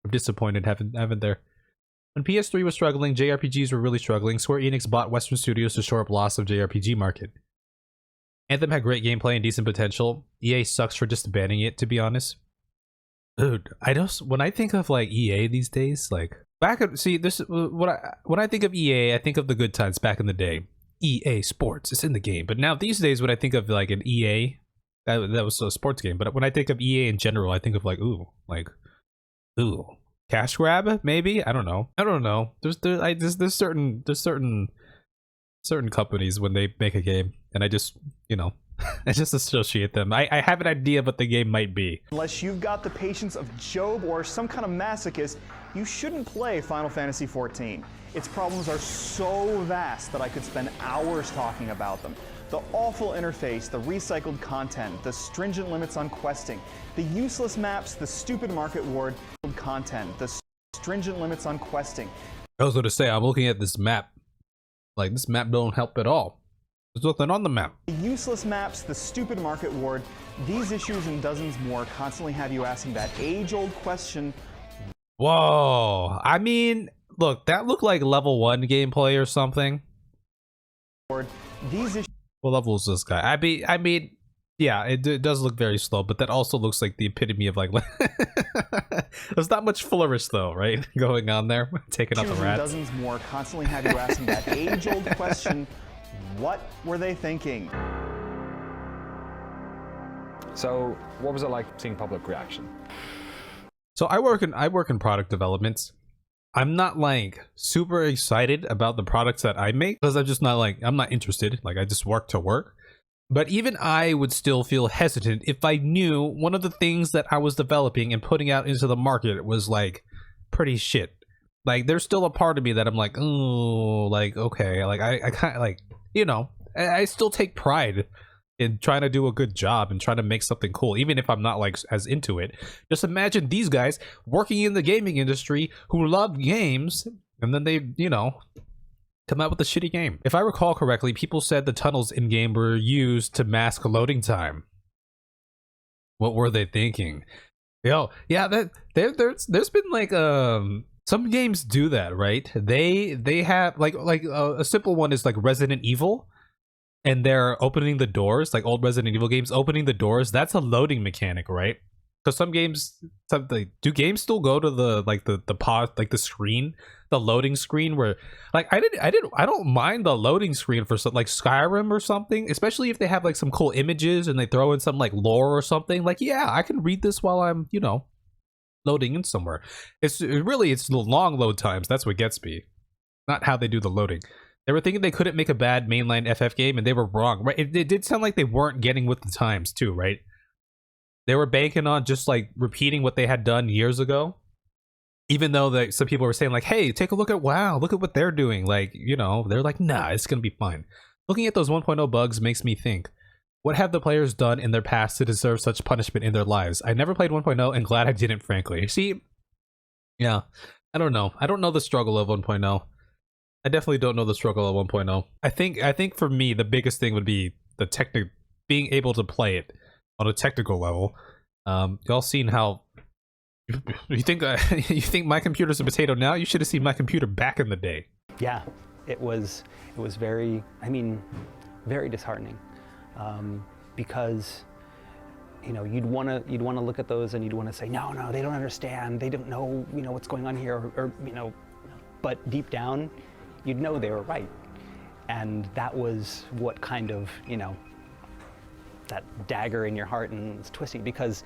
I'm disappointed haven't there. When PS3 was struggling, JRPGs were really struggling. Square Enix bought Western studios to shore up loss of JRPG market. Anthem had great gameplay and decent potential. EA sucks for just banning it, to be honest. Dude, when I think of like EA these days, like when I think of EA, I think of the good times back in the day. EA Sports, it's in the game. But now these days, when I think of like an EA, that was a sports game. But when I think of EA in general, I think of like cash grab, maybe. I don't know. There's certain companies when they make a game, and I just I just associate them. I have an idea what the game might be. Unless you've got the patience of Job or some kind of masochist, you shouldn't play Final Fantasy XIV. Its problems are so vast that I could spend hours talking about them. The awful interface, the recycled content, the stringent limits on questing, the useless maps, the stupid market ward content, the stringent limits on questing. I was going to say, I'm looking at this map. Like, this map don't help at all. There's nothing on the map. The useless maps, the stupid market ward, these issues and dozens more constantly have you asking that age-old question. Whoa. I mean, look, that looked like level 1 gameplay or something. These issues. What level is this guy? I mean, yeah, it does look very slow, but that also looks like the epitome of like. There's not much flourish though, right? Going on there, taking out the rats. Dozens more constantly have you asking that age-old question: what were they thinking? So, what was it like seeing public reaction? So I work in product development. I'm not like super excited about the products that I make because I'm not interested. Like I just work to work. But even I would still feel hesitant if I knew one of the things that I was developing and putting out into the market was like pretty shit. Like there's still a part of me that I'm like, oh, like, okay, like I kind of like, I still take pride in trying to do a good job and trying to make something cool, even if I'm not like as into it. Just imagine these guys working in the gaming industry who love games, and then they, come out with a shitty game. If I recall correctly, people said the tunnels in game were used to mask loading time. What were they thinking? Yeah, there's been like some games do that, right? They have like a simple one is like Resident Evil. And they're opening the doors, like old Resident Evil games, opening the doors. That's a loading mechanic, right? Because some games, do games still go to the pod, like the screen, the loading screen where, like I don't mind the loading screen for like Skyrim or something, especially if they have like some cool images and they throw in some like lore or something. Like, yeah, I can read this while I'm, loading in somewhere. It's the long load times. That's what gets me, not how they do the loading. They were thinking they couldn't make a bad mainline FF game, and they were wrong, right? It did sound like they weren't getting with the times, too, right? They were banking on just, like, repeating what they had done years ago. Even though some people were saying, like, hey, take a look at WoW. Look at what they're doing. Like, they're like, nah, it's going to be fine. Looking at those 1.0 bugs makes me think, what have the players done in their past to deserve such punishment in their lives? I never played 1.0 and glad I didn't, frankly. See? Yeah. I don't know. I don't know the struggle of 1.0. I definitely don't know the struggle of 1.0. I think for me the biggest thing would be the being able to play it on a technical level. Y'all seen how you think my computer's a potato now? You should have seen my computer back in the day. Yeah, it was very, very disheartening, because you'd want to look at those and you'd want to say no, they don't understand, they don't know what's going on here, or but deep down you'd know they were right. And that was what kind of, you know, that dagger in your heart, and it's twisting because,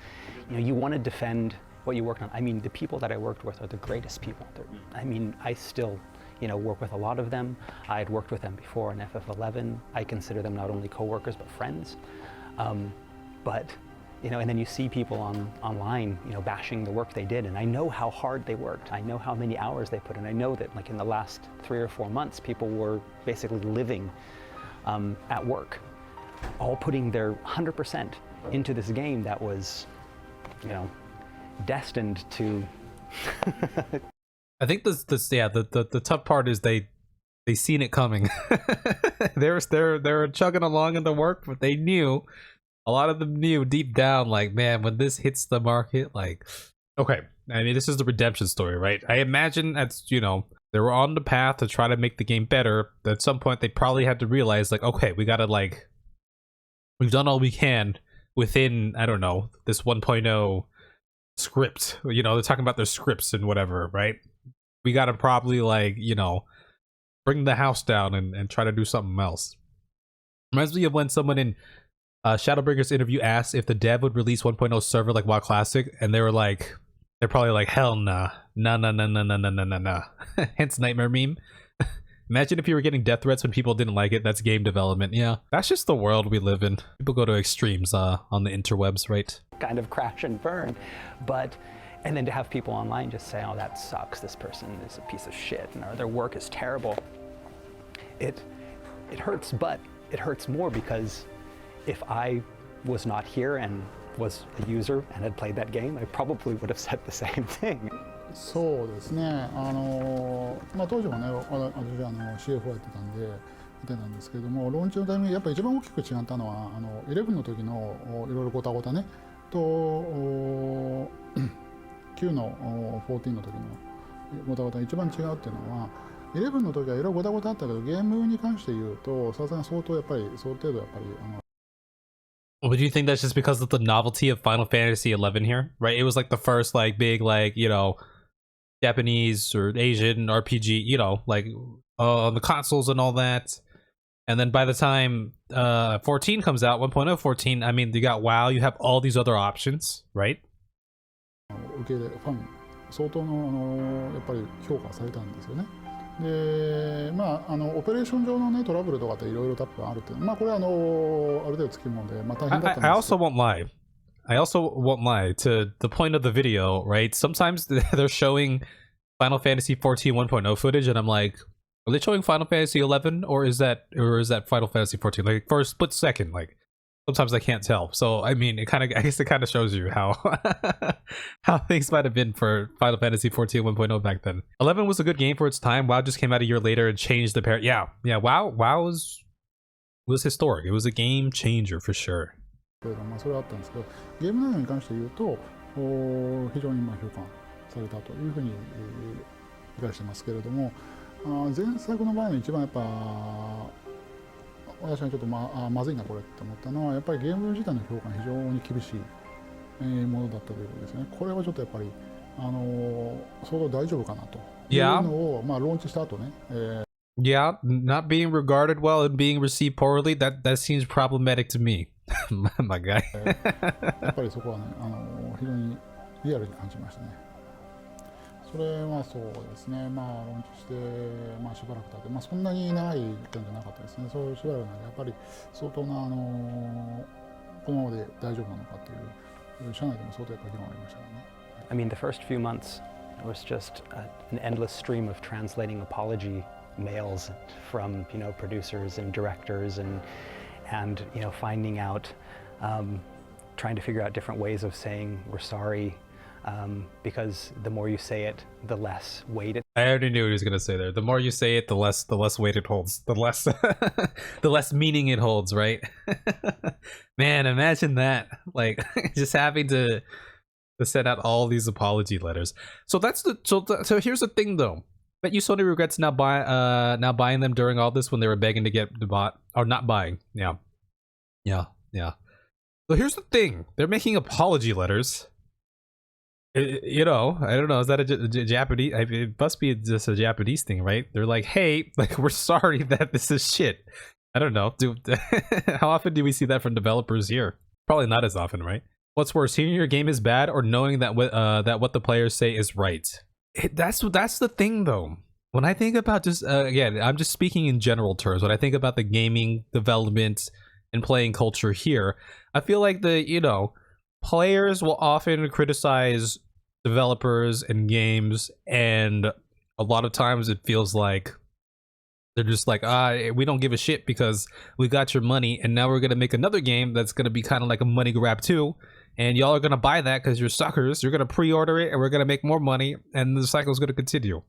you know, you want to defend what you worked on. I mean, the people that I worked with are the greatest people. I mean, I still, you know, work with a lot of them. I had worked with them before in FF11. I consider them not only co-workers but friends. But, you know, and then you see people online, you know, bashing the work they did, and I know how hard they worked. I know how many hours they put in. I know that, like, in the last 3 or 4 months, people were basically living at work, all putting their 100% into this game that was, you know, destined to. I think the tough part is they seen it coming. they're chugging along in the work, but they knew, a lot of them knew deep down, like, man, when this hits the market, like, okay, I mean, this is the redemption story, right? I imagine that's, you know, they were on the path to try to make the game better. At some point, they probably had to realize, like, okay, we gotta, like, we've done all we can within, I don't know, this 1.0 script. You know, they're talking about their scripts and whatever, right? We gotta probably, like, you know, bring the house down and try to do something else. Reminds me of when someone in Shadowbringer's interview asked if the dev would release 1.0 server like WoW Classic, and they were like, they're probably like, hell nah. Nah. Hence Nightmare meme. Imagine if you were getting death threats when people didn't like it. That's game development. Yeah, that's just the world we live in. People go to extremes on the interwebs, right? Kind of crash and burn. But, and then to have people online just say, oh, that sucks, this person is a piece of shit, and their work is terrible. It hurts, but it hurts more because if I was not here and was a user and had played that game, I probably would have said the same thing. そうですね、まあ、当時はね、私CFO やってたんで見てたんですけれども、ローンチのタイミングやっぱ一番大きく違ったのは11の時のいろいろごたごたねと9の14の時のごたごたが一番違うっていうのは、11の時はいろいろごたごたあったけど、ゲームに関して言うとさすがに相当やっぱり相当程度やっぱりWell, do you think that's just because of the novelty of Final Fantasy XI here, right? It was like the first, like, big, like, you know, Japanese or Asian RPG, you know, like on the consoles and all that. And then by the time 14 comes out, 1.0 14, I mean, you got WoW, you have all these other options, right? 受け入れファン相当のやっぱり評価されたんですよね。で、まあオペレーション上のねトラブルとかっていろいろ多分あるっていう、まあこれはある程度つきもので、まあ大変だったんですけど。I also won't lie. I also won't lie to the point of the video, right? Sometimes they're showing Final Fantasy XIV 1.0 footage, and I'm like, are they showing Final Fantasy XI, or is that Final Fantasy XIV? Like for a split second, like sometimes I can't tell. So I mean, I guess it kind of shows you how how things might have been for Final Fantasy XIV 1.0 back then. 11 was a good game for its time. WoW just came out a year later and changed the pair. Yeah. WoW was historic. It was a game changer for sure. まあそれはあったんですけど、ゲーム内容に関して言うと非常に評価されたというふうに理解してますけれども、前作の場合の一番やっぱ私はちょっとまずいなこれって思ったのはやっぱりゲーム自体の評価が非常に厳しいものだったということですね。これはちょっとやっぱり相当大丈夫かなというのをまあローンチした後ね。Yeah, not being regarded well and being received poorly, that seems problematic to me. My guy. やっぱりそこはね非常にリアルに感じましたね。それはそうですね、まあローンチして、まあ、しばらく経って、まあ、そんなに長い期間じゃなかったですね。そうしばらくなんでやっぱり相当なこのままで大丈夫なのかっていう社内でも相当やっぱり議論ありましたからね。I mean, the first few months was just an endless stream of translating apology mails from, you know, producers and directors and you know, finding out, trying to figure out different ways of saying we're sorry. Because the more you say it, the less weight it. I already knew what he was gonna say there. The more you say it, the less weight it holds. The less the less meaning it holds, right? Man, imagine that. Like just having to send out all these apology letters. So so here's the thing though. Bet you Sony regrets now buying them during all this when they were begging to get the bot or not buying. Yeah. So here's the thing. They're making apology letters. You know, I don't know. Is that a Japanese? I mean, it must be just a Japanese thing, right? They're like, hey, like, we're sorry that this is shit. I don't know. How often do we see that from developers here? Probably not as often, right? What's worse, hearing your game is bad or knowing that what the players say is right? That's the thing, though. When I think about just again, I'm just speaking in general terms. When I think about the gaming development and playing culture here, I feel like players will often criticize developers and games, and a lot of times it feels like they're just like, we don't give a shit because we got your money, and now we're gonna make another game that's gonna be kind of like a money grab too, and y'all are gonna buy that because you're suckers. You're gonna pre-order it, and we're gonna make more money, and the cycle's gonna continue.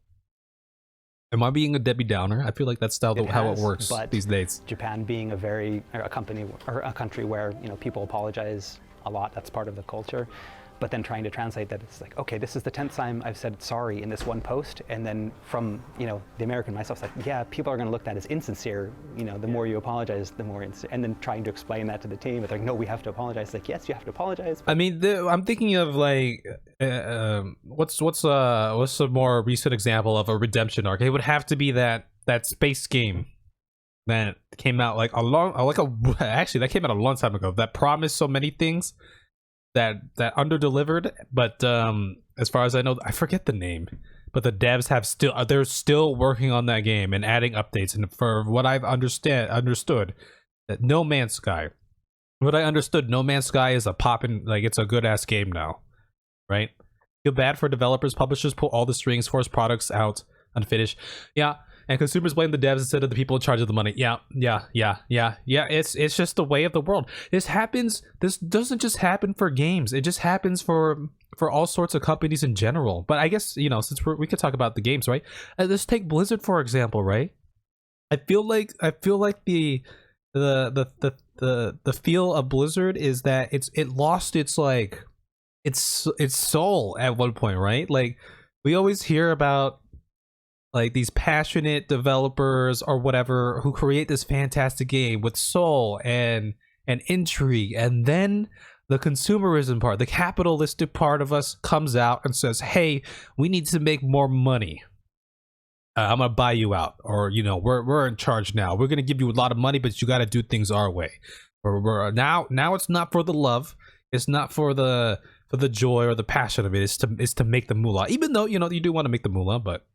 Am I being a Debbie Downer? I feel like that's how it works these days. Japan being a country where people apologize a lot, that's part of the culture, but then trying to translate that, it's like, okay, this is the 10th time I've said sorry in this one post, and then from the American myself, it's like, yeah, people are going to look at that as insincere. The more you apologize, the more and then trying to explain that to the team, it's like, no, we have to apologize. Like, yes, you have to apologize. I mean, I'm thinking of like what's a more recent example of a redemption arc? It would have to be that space game that came out actually that came out a long time ago, that promised so many things that under-delivered, but as far as I know, I forget the name, but the devs they're still working on that game and adding updates. And for what I've understood, that No Man's Sky is a poppin', like, it's a good ass game now, right? Feel bad for developers, publishers pull all the strings, force products out unfinished. Yeah. And consumers blame the devs instead of the people in charge of the money. Yeah. It's just the way of the world. This doesn't just happen for games. It just happens for all sorts of companies in general. But I guess, since we could talk about the games, right? Let's take Blizzard for example, right? I feel like the feel of Blizzard is that it lost its soul at one point, right? Like, we always hear about like these passionate developers or whatever who create this fantastic game with soul and intrigue, and then the consumerism part, the capitalistic part of us comes out and says, hey, we need to make more money. I'm gonna buy you out, or we're in charge now. We're gonna give you a lot of money, but you got to do things our way. Or now it's not for the love, it's not for the joy or the passion of it. It's to make the moolah. Even though you do want to make the moolah, but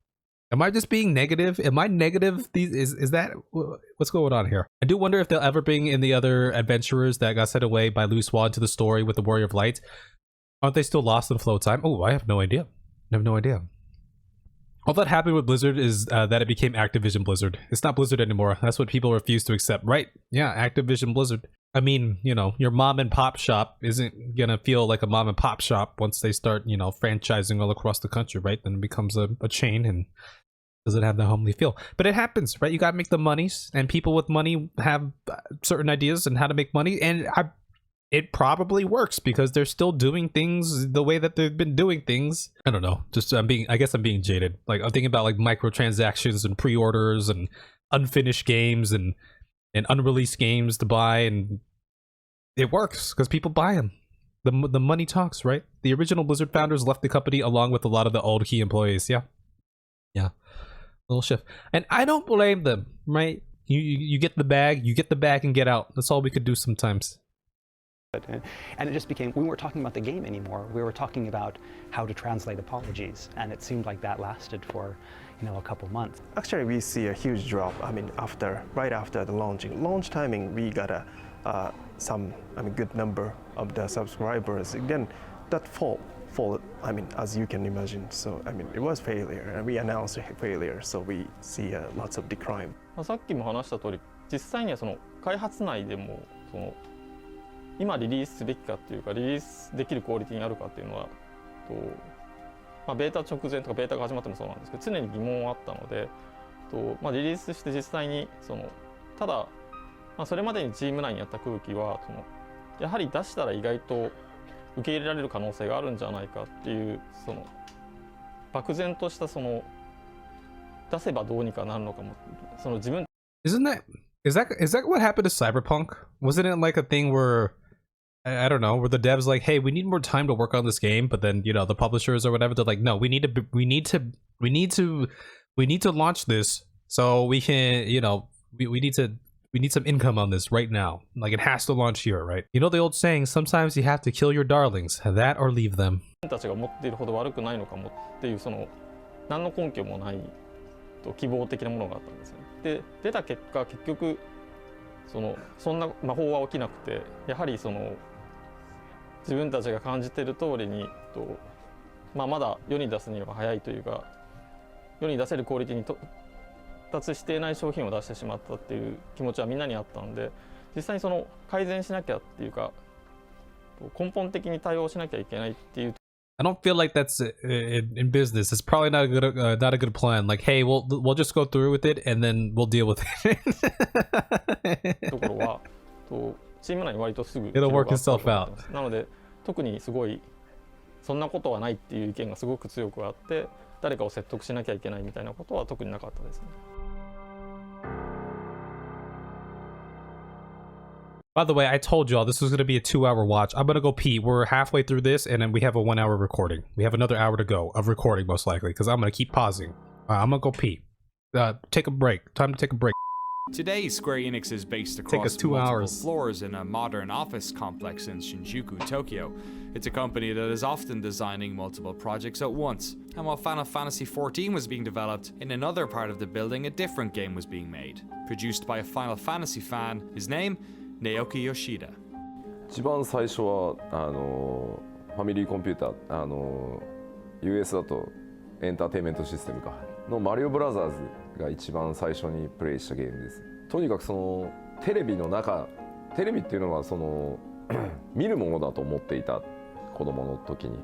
am I just being negative? Am I negative? Is that what's going on here? I do wonder if they'll ever bring in the other adventurers that got sent away by Lu Swan to the story with the Warrior of Light. Aren't they still lost in flow time? Oh, I have no idea. All that happened with Blizzard is that it became Activision Blizzard. It's not Blizzard anymore. That's what people refuse to accept, right? Yeah, Activision Blizzard. I mean, your mom and pop shop isn't gonna feel like a mom and pop shop once they start, franchising all across the country, right? Then it becomes a chain and doesn't have the homely feel. But it happens, right? You gotta make the monies, and people with money have certain ideas on how to make money, and it probably works because they're still doing things the way that they've been doing things. I don't know. I guess I'm being jaded. Like, I'm thinking about like microtransactions and pre-orders and unfinished games and unreleased games to buy, and it works because people buy them. The money talks, right? The original Blizzard founders left the company along with a lot of the old key employees. Yeah. Little shift. And I don't blame them, right? You get the bag and get out. That's all we could do sometimes. And it just became, we weren't talking about the game anymore. We were talking about how to translate apologies, and it seemed like that lasted for a couple months. Actually, we see a huge drop. I mean, right after the launch timing, we got some good number of the subscribers. Again, that fall. I mean, as you can imagine. So I mean, it was failure, and we announced a failure. So we see lots of decline. さっきも話した通り、実際にはその開発内でも今リリースすべきかっていうか、リリースできるクオリティにあるかっていうのは、ベータ直前とかベータが始まってもそうなんですけど、常に疑問はあったので、リリースして実際にただ、それまでにチーム内にあった空気はやはり出したら意外と受け入れられる可能性があるんじゃないかっていう漠然とした出せばどうにかなるのかも自分。Is that what happened to Cyberpunk? Wasn't it like a thing where I don't know, where the devs like, hey, we need more time to work on this game, but then, you know, the publishers or whatever, they're like, no, we need to launch this so we can, you know, we need some income on this right now. Like, it has to launch here, right? You know the old saying, sometimes you have to kill your darlings, that or leave them. たちが思っているほど悪くないのかもっていうその何の根拠もないと希望的なものがあったんですよね。で出た結果結局そんな魔法は起きなくて、やはりその自分たちが感じている通りにまだ世に出すには早いというか、世に出せるクオリティに達していない商品を出してしまったっていう気持ちはみんなにあったんで、実際にその改善しなきゃっていうか根本的に対応しなきゃいけないっていう。I don't feel like that's in business. It's probably not a good plan. Like, hey, we'll just go through with it and then we'll deal with it. ところはチーム内に割とすぐ It'll work itself out. なので特にすごいそんなことはないっていう意見がすごく強くあって、誰かを説得しなきゃいけないみたいなことは特になかったですね。By the way, I told y'all this was going to be a 2-hour watch. I'm going to go pee. We're halfway through this, and then we have a 1-hour recording. We have another hour to go of recording, most likely, because I'm going to keep pausing. I'm going to go pee. Take a break. Time to take a break. Today, Square Enix is based Take across us 2 multiple hours. floors in a modern office complex in Shinjuku, Tokyo. It's a company that is often designing multiple projects at once. And while Final Fantasy XIV was being developed, in another part of the building a different game was being made. Produced by a Final Fantasy fan, his name, Naoki Yoshida. 一番最初はファミリーコンピューターUS だとエンターテインメントシステムかのマリオブラザーズが一番最初にプレイしたゲームです。とにかくそのテレビの中、テレビっていうのはその見るものだと思っていた子供の時に。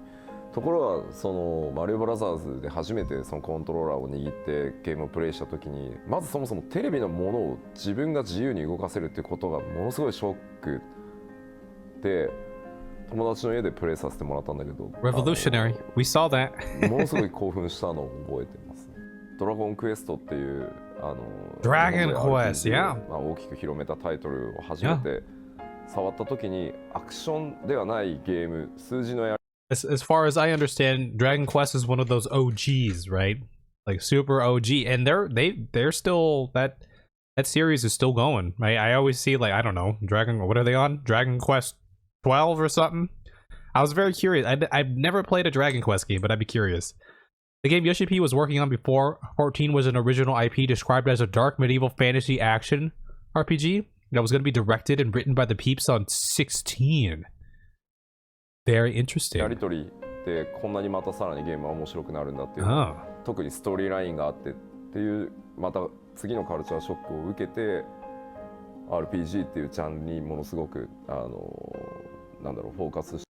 ところがそのマリオブラザーズで初めてそのコントローラーを握ってゲームをプレイした時に、まずそもそもテレビのものを自分が自由に動かせるっていうことがものすごいショックで、友達の家でプレイさせてもらったんだけど、 Revolutionary. We saw that. ものすごい興奮したのを覚えてますね。ドラゴンクエストっていうDragon Quest, yeah. 大きく広めたタイトルを初めて触った時に、アクションではないゲーム、数字のや As far as I understand, Dragon Quest is one of those OGs, right? Like super OG, and they're still that series is still going, right? I always see like, I don't know, what are they on? Dragon Quest 12 or something? I was very curious. I've never played a Dragon Quest game, but I'd be curious. The game Yoshi P was working on before 14 was an original IP described as a dark medieval fantasy action RPG that was going to be directed and written by the peeps on 16. Very interesting. やり取りでこんなにまたさらにゲームは面白くなるんだっていう、特にストーリーラインがあってっていう、また次のカルチャーショックを受けて RPG っていうジャンルにものすごくなんだろうフォーカスして。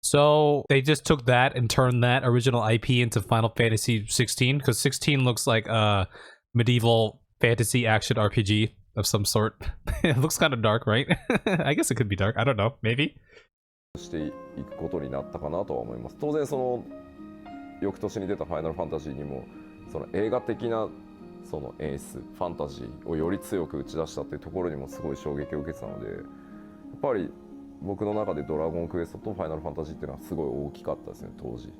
So they just took that and turned that original IP into Final Fantasy 16, because 16 looks like a medieval fantasy action RPG of some sort. It looks kind of dark, right? I guess it could be dark. I don't know. Maybe. していくことになったかなとは思います。当然その翌年に出たファイナルファンタジーにもその映画的なその演出、ファンタジーをより強く打ち出したっていうところにもすごい衝撃を受けてたので、やっぱり僕の中でドラゴンクエストとファイナルファンタジーっていうのはすごい大きかったですね、当時。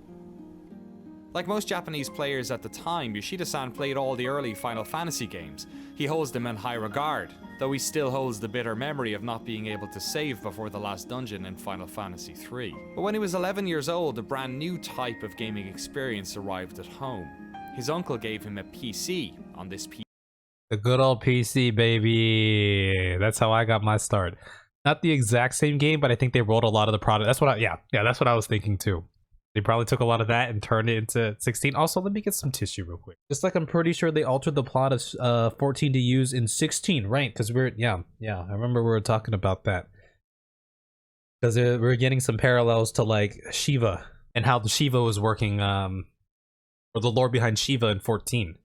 Like most Japanese players at the time, Yoshida-san played all the early Final Fantasy games. He holds them in high regard, though he still holds the bitter memory of not being able to save before the last dungeon in Final Fantasy III. But when he was 11 years old, a brand new type of gaming experience arrived at home. His uncle gave him a PC on this PC. The good old PC, baby. That's how I got my start. Not the exact same game, but I think they rolled a lot of the product. That's what that's what I was thinking too. They probably took a lot of that and turned it into 16. Also, let me get some tissue real quick. Just like I'm pretty sure they altered the plot of 14 to use in 16, right? Because I remember we were talking about that. Because we were getting some parallels to like Shiva and how the Shiva was working, or the lore behind Shiva in 14.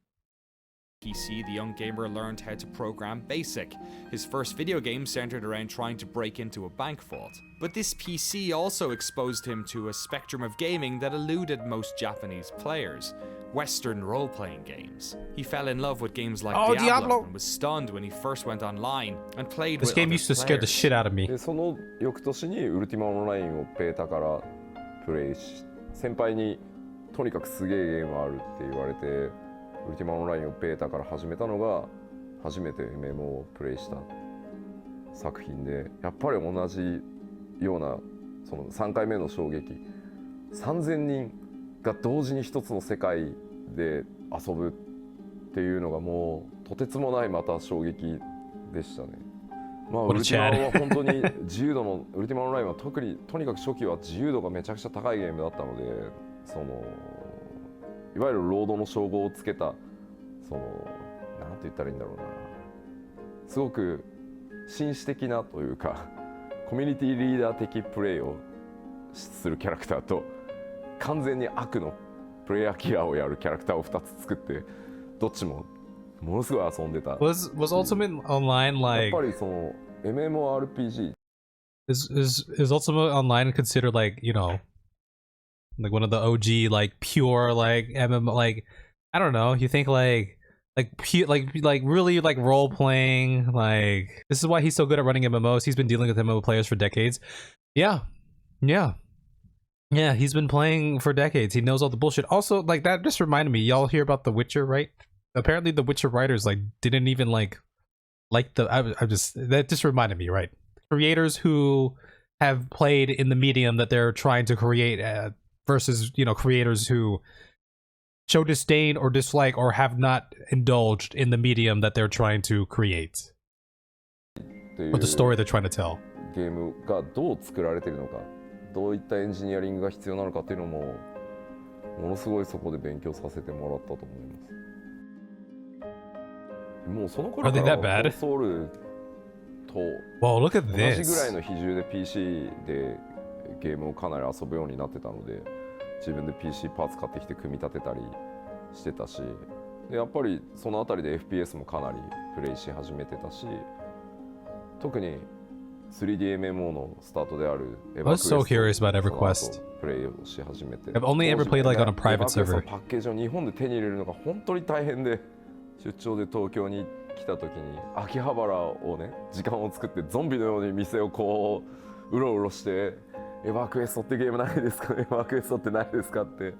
PC, the young gamer learned how to program BASIC. His first video game centered around trying to break into a bank vault. But this PC also exposed him to a spectrum of gaming that eluded most Japanese players. Western role-playing games. He fell in love with games like Diablo and was stunned when he first went online and played with This game used to scare the shit out of me. でその翌年にウルティマオンラインをベータからプレイし、先輩にとにかくすげえゲームあるって言われて、ウルティマオンラインをベータから始めたのが初めて MMO をプレイした作品で、やっぱり同じようなその3回目の衝撃、3000人が同時に一つの世界で遊ぶっていうのがもうとてつもないまた衝撃でしたね。まあウルティマオンは本当に自由度のウルティマオンラインは特にとにかく初期は自由度がめちゃくちゃ高いゲームだったので、そのいわゆるロードの称号をつけたそのなんて言ったらいいんだろうな、すごく紳士的なというかコミュニティリーダー的プレイをするキャラクターと完全に悪のプレイヤーキラーをやるキャラクターを2つ作ってどっちもものすごい遊んでた。Was Ultimate Online やっ like ぱりその MMORPG is Ultimate Online considered like, you know, like one of the OG like pure like MMO, like I don't know, you think like really like role playing, like this is why he's so good at running MMOs. He's been dealing with MMO players for decades. Yeah, he's been playing for decades. He knows all the bullshit. Also, like that just reminded me, y'all hear about The Witcher, right? Apparently the Witcher writers like didn't even like the that just reminded me, right? Creators who have played in the medium that they're trying to create versus, you know, creators who show disdain or dislike or have not indulged in the medium that they're trying to create or the story they're trying to tell. ゲームがどう作られているのか、どういったエンジニアリングが必要なのかっていうのもものすごいそこで勉強させてもらったと思います。もうその頃からコンソールと同じぐらいの比重で PC でゲームをかなり遊ぶようになってたので、自分で PC パーツ買ってきて組み立てたりしてたし、でやっぱりそのあたりで FPS もかなりプレイし始めてたし、特に 3DMMO のスタートである I was so curious about EverQuest. プレイをし始めて、 I've only ever played like on a private server. パッケージを日本で手に入れるのが本当に大変で、出張で東京に来た時に秋葉原をね時間を作ってゾンビのように店をこううろうろして、エヴァクエストってゲームないですか、エヴァクエストってないですかって。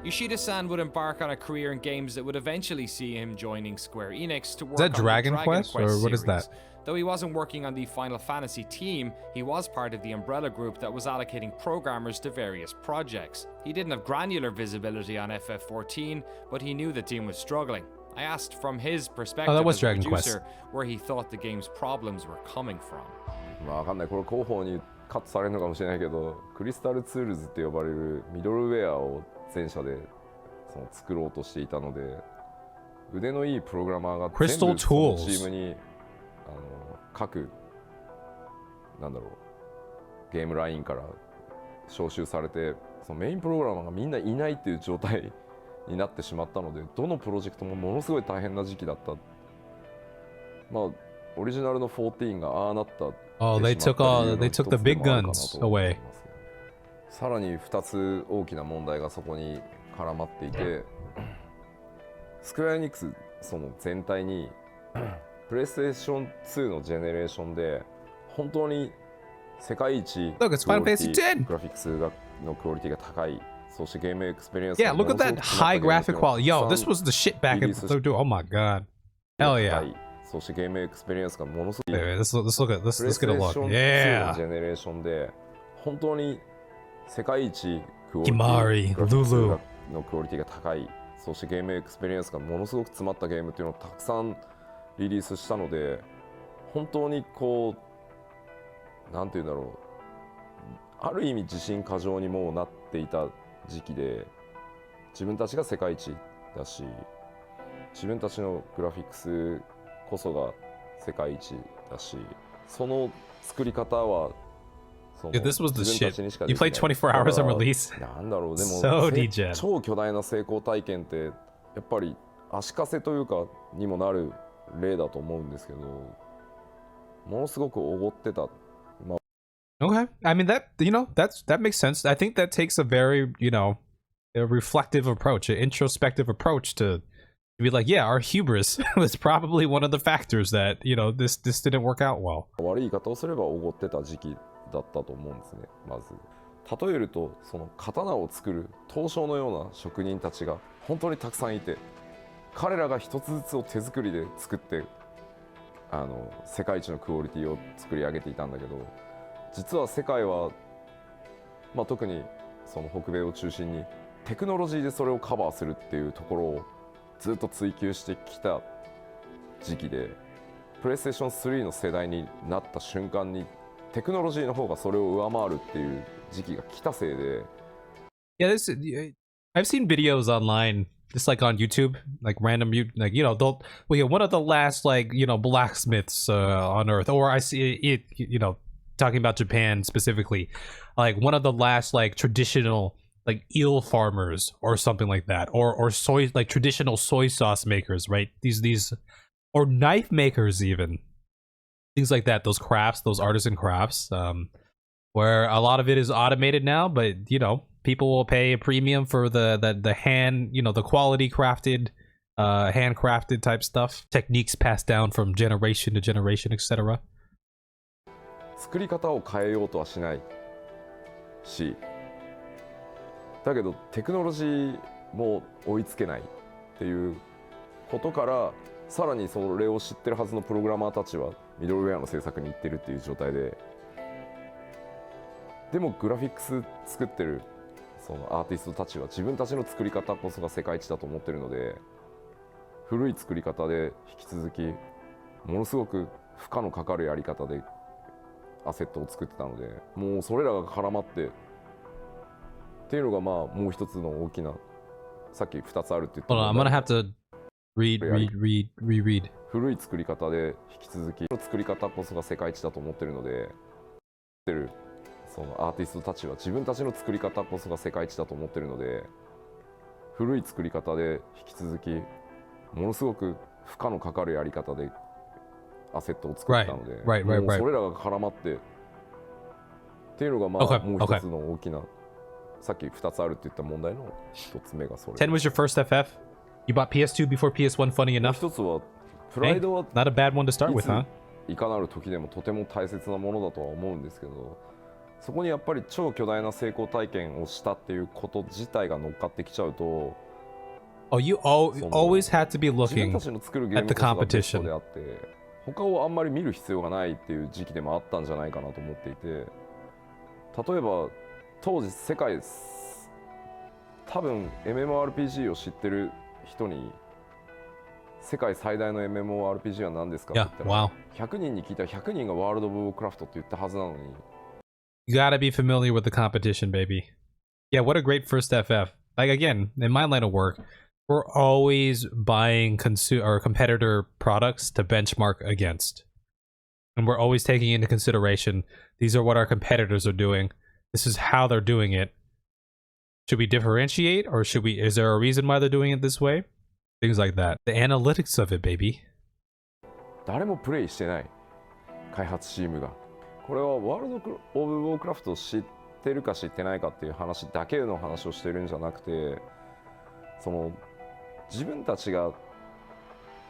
Yoshida-san would embark on a career in games that would eventually see him joining Square Enix to work Is that on Dragon the Quest, or what is series. that? Though he wasn't working on the Final Fantasy team, he was part of the umbrella group that was allocating programmers to various projects. He didn't have granular visibility on FF14, but he knew the team was struggling. I asked from his perspective that was as a Dragon producer Quest. where he thought the game's problems were coming from. まあわかんない、これ広報にカットされるのかもしれないけど、クリスタルツールズって呼ばれるミドルウェアを全社でその作ろうとしていたので、腕のいいプログラマーが全部そのチームに各なんだろうゲームラインから招集されて、そのメインプログラマーがみんないないっていう状態になってしまったので、どのプロジェクトもものすごい大変な時期だった。まあオリジナルの14がああなった。Oh, they took the big guns away. さらに2つ大きな問題がそこに絡まっていて、スクエアエニックスその全体にプレイステーション2のジェネレーションで本当に世界一グラフィックスのクオリティが高い、そしてゲームエクスペリエンス Yeah, look at that high graphic quality. Yo, this was the shit back in the Oh my god. Hell yeah. そしてゲームエクスペリエンスがものすごい。Let's get a look. プレイステーション2のジェネレーションで本当に世界一クオリティグラフィックスのクオリティが高い、そしてゲームエクスペリエンスがものすごく詰まったゲームっていうのをたくさんリリースしたので、本当にこうなんていうんだろう、ある意味自信過剰にもうなっていた時期で、自分たちが世界一だし、自分たちのグラフィックスこそが世界一だし、その作り方は Dude, this was the 自分 shit. たちにしか You できない played 24 hours on だから release. なんだろうでも So degen. 超巨大な成功体験ってやっぱり足かせというかにもなる例だと思うんですけど、ものすごくおごってた。Okay. I mean that that makes sense. I think that takes a very, a reflective approach, an introspective approach to be like, yeah, our hubris was probably one of the factors that, this didn't work out well. 悪い言い方をすればおごってた時期だったと思うんですね。まず例えると、その刀を作る刀匠のような職人たちが本当にたくさんいて、彼らが一つずつを手作りで作って世界一のクオリティを作り上げていたんだけど、実は世界は、特にその北米を中心にテクノロジーでそれをカバーするっていうところをずっと追求してきた時期で、プレイステーション3の世代になった瞬間にテクノロジーの方がそれを上回るっていう時期が来たせいで。Yeah, I've seen videos online, just like on YouTube, like random, one of the last blacksmiths on Earth, or I see it, talking about Japan specifically, like one of the last traditional eel farmers or something like that, or soy, traditional soy sauce makers, right? These or knife makers, even things like that. Those crafts, those artisan crafts, where a lot of it is automated now, but people will pay a premium for the hand, the quality crafted, handcrafted type stuff, techniques passed down from generation to generation, etc. 作り方を変えようとはしないし、だけどテクノロジーも追いつけないっていうことから、さらにそれを知ってるはずのプログラマーたちはミドルウェアの制作に行ってるっていう状態で、でもグラフィックス作ってるそのアーティストたちは自分たちの作り方こそが世界一だと思ってるので、古い作り方で引き続きものすごく負荷のかかるやり方でアセットを作ってたので、もうそれらが絡まってっていうのがもう一つの大きな、さっき2つあるって言った。Hold on, I'm gonna have to reread. 古い作り方で引き続きの作り方こそが世界一だと思ってるので、そのアーティストたちは自分たちの作り方こそが世界一だと思ってるので、古い作り方で引き続きものすごく負荷のかかるやり方でアセットを作ったので、もうそれらが絡まってっていうのがもう一つの大きな、さっき2つあるって言った問題の1つ目がそれ。10 was your first FF? You bought PS2 before PS1, funny enough? 1つはプライドは not a bad one to start with, huh? いかなる時でもとても大切なものだとは思うんですけど、そこにやっぱり超巨大な成功体験をしたっていうこと自体が乗っかってきちゃうと、you always had to be looking 自分たちの作るゲームこそがベストであって、他をあんまり見る必要がないっていう時期でもあったんじゃないかなと思っていて、例えば当時世界多分 MMORPG を知ってる人に世界最大の MMORPG は何ですかって言ったら、100人に聞いたら100人がワールド・オブ・ウォークラフトって言ったはずなのに。You gotta be familiar with the competition, baby. Yeah, what a great first FF. Like again, in my line of work, we're always buying competitor products to benchmark against. And we're always taking into consideration, these are what our competitors are doing. This is how they're doing it. Should we differentiate, or is there a reason why they're doing it this way? Things like that. The analytics of it, baby. 誰もプレイしてない開発チームが、これはワールド・オブ・ウォークラフトを知ってるか知ってないかっていう話だけの話をしてるんじゃなくて、その自分たちが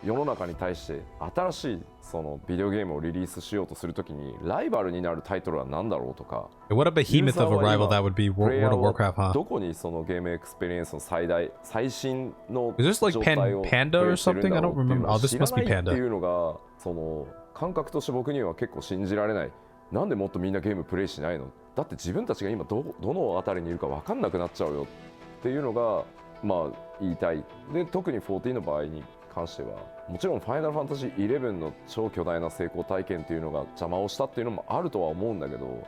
世の中に対して新しいそのビデオゲームをリリースしようとするときにライバルになるタイトルは何だろうとか、 What a behemoth of a rival that would be World of Warcraft, huh? どこにそのゲームエクスペリエンスの最新の Is this like 状態を Panda or something? I don't remember. Oh, this 知ら must な be いって Panda. いうのがその感覚として僕には結構信じられない。なんでもっとみんなゲームプレイしないの？だって自分たちが今どの辺りにいるか分かんなくなっちゃうよっていうのが言いたい。で特に14の場合に関してはもちろんファイナルファンタジー11の超巨大な成功体験っていうのが邪魔をしたっていうのもあるとは思うんだけど、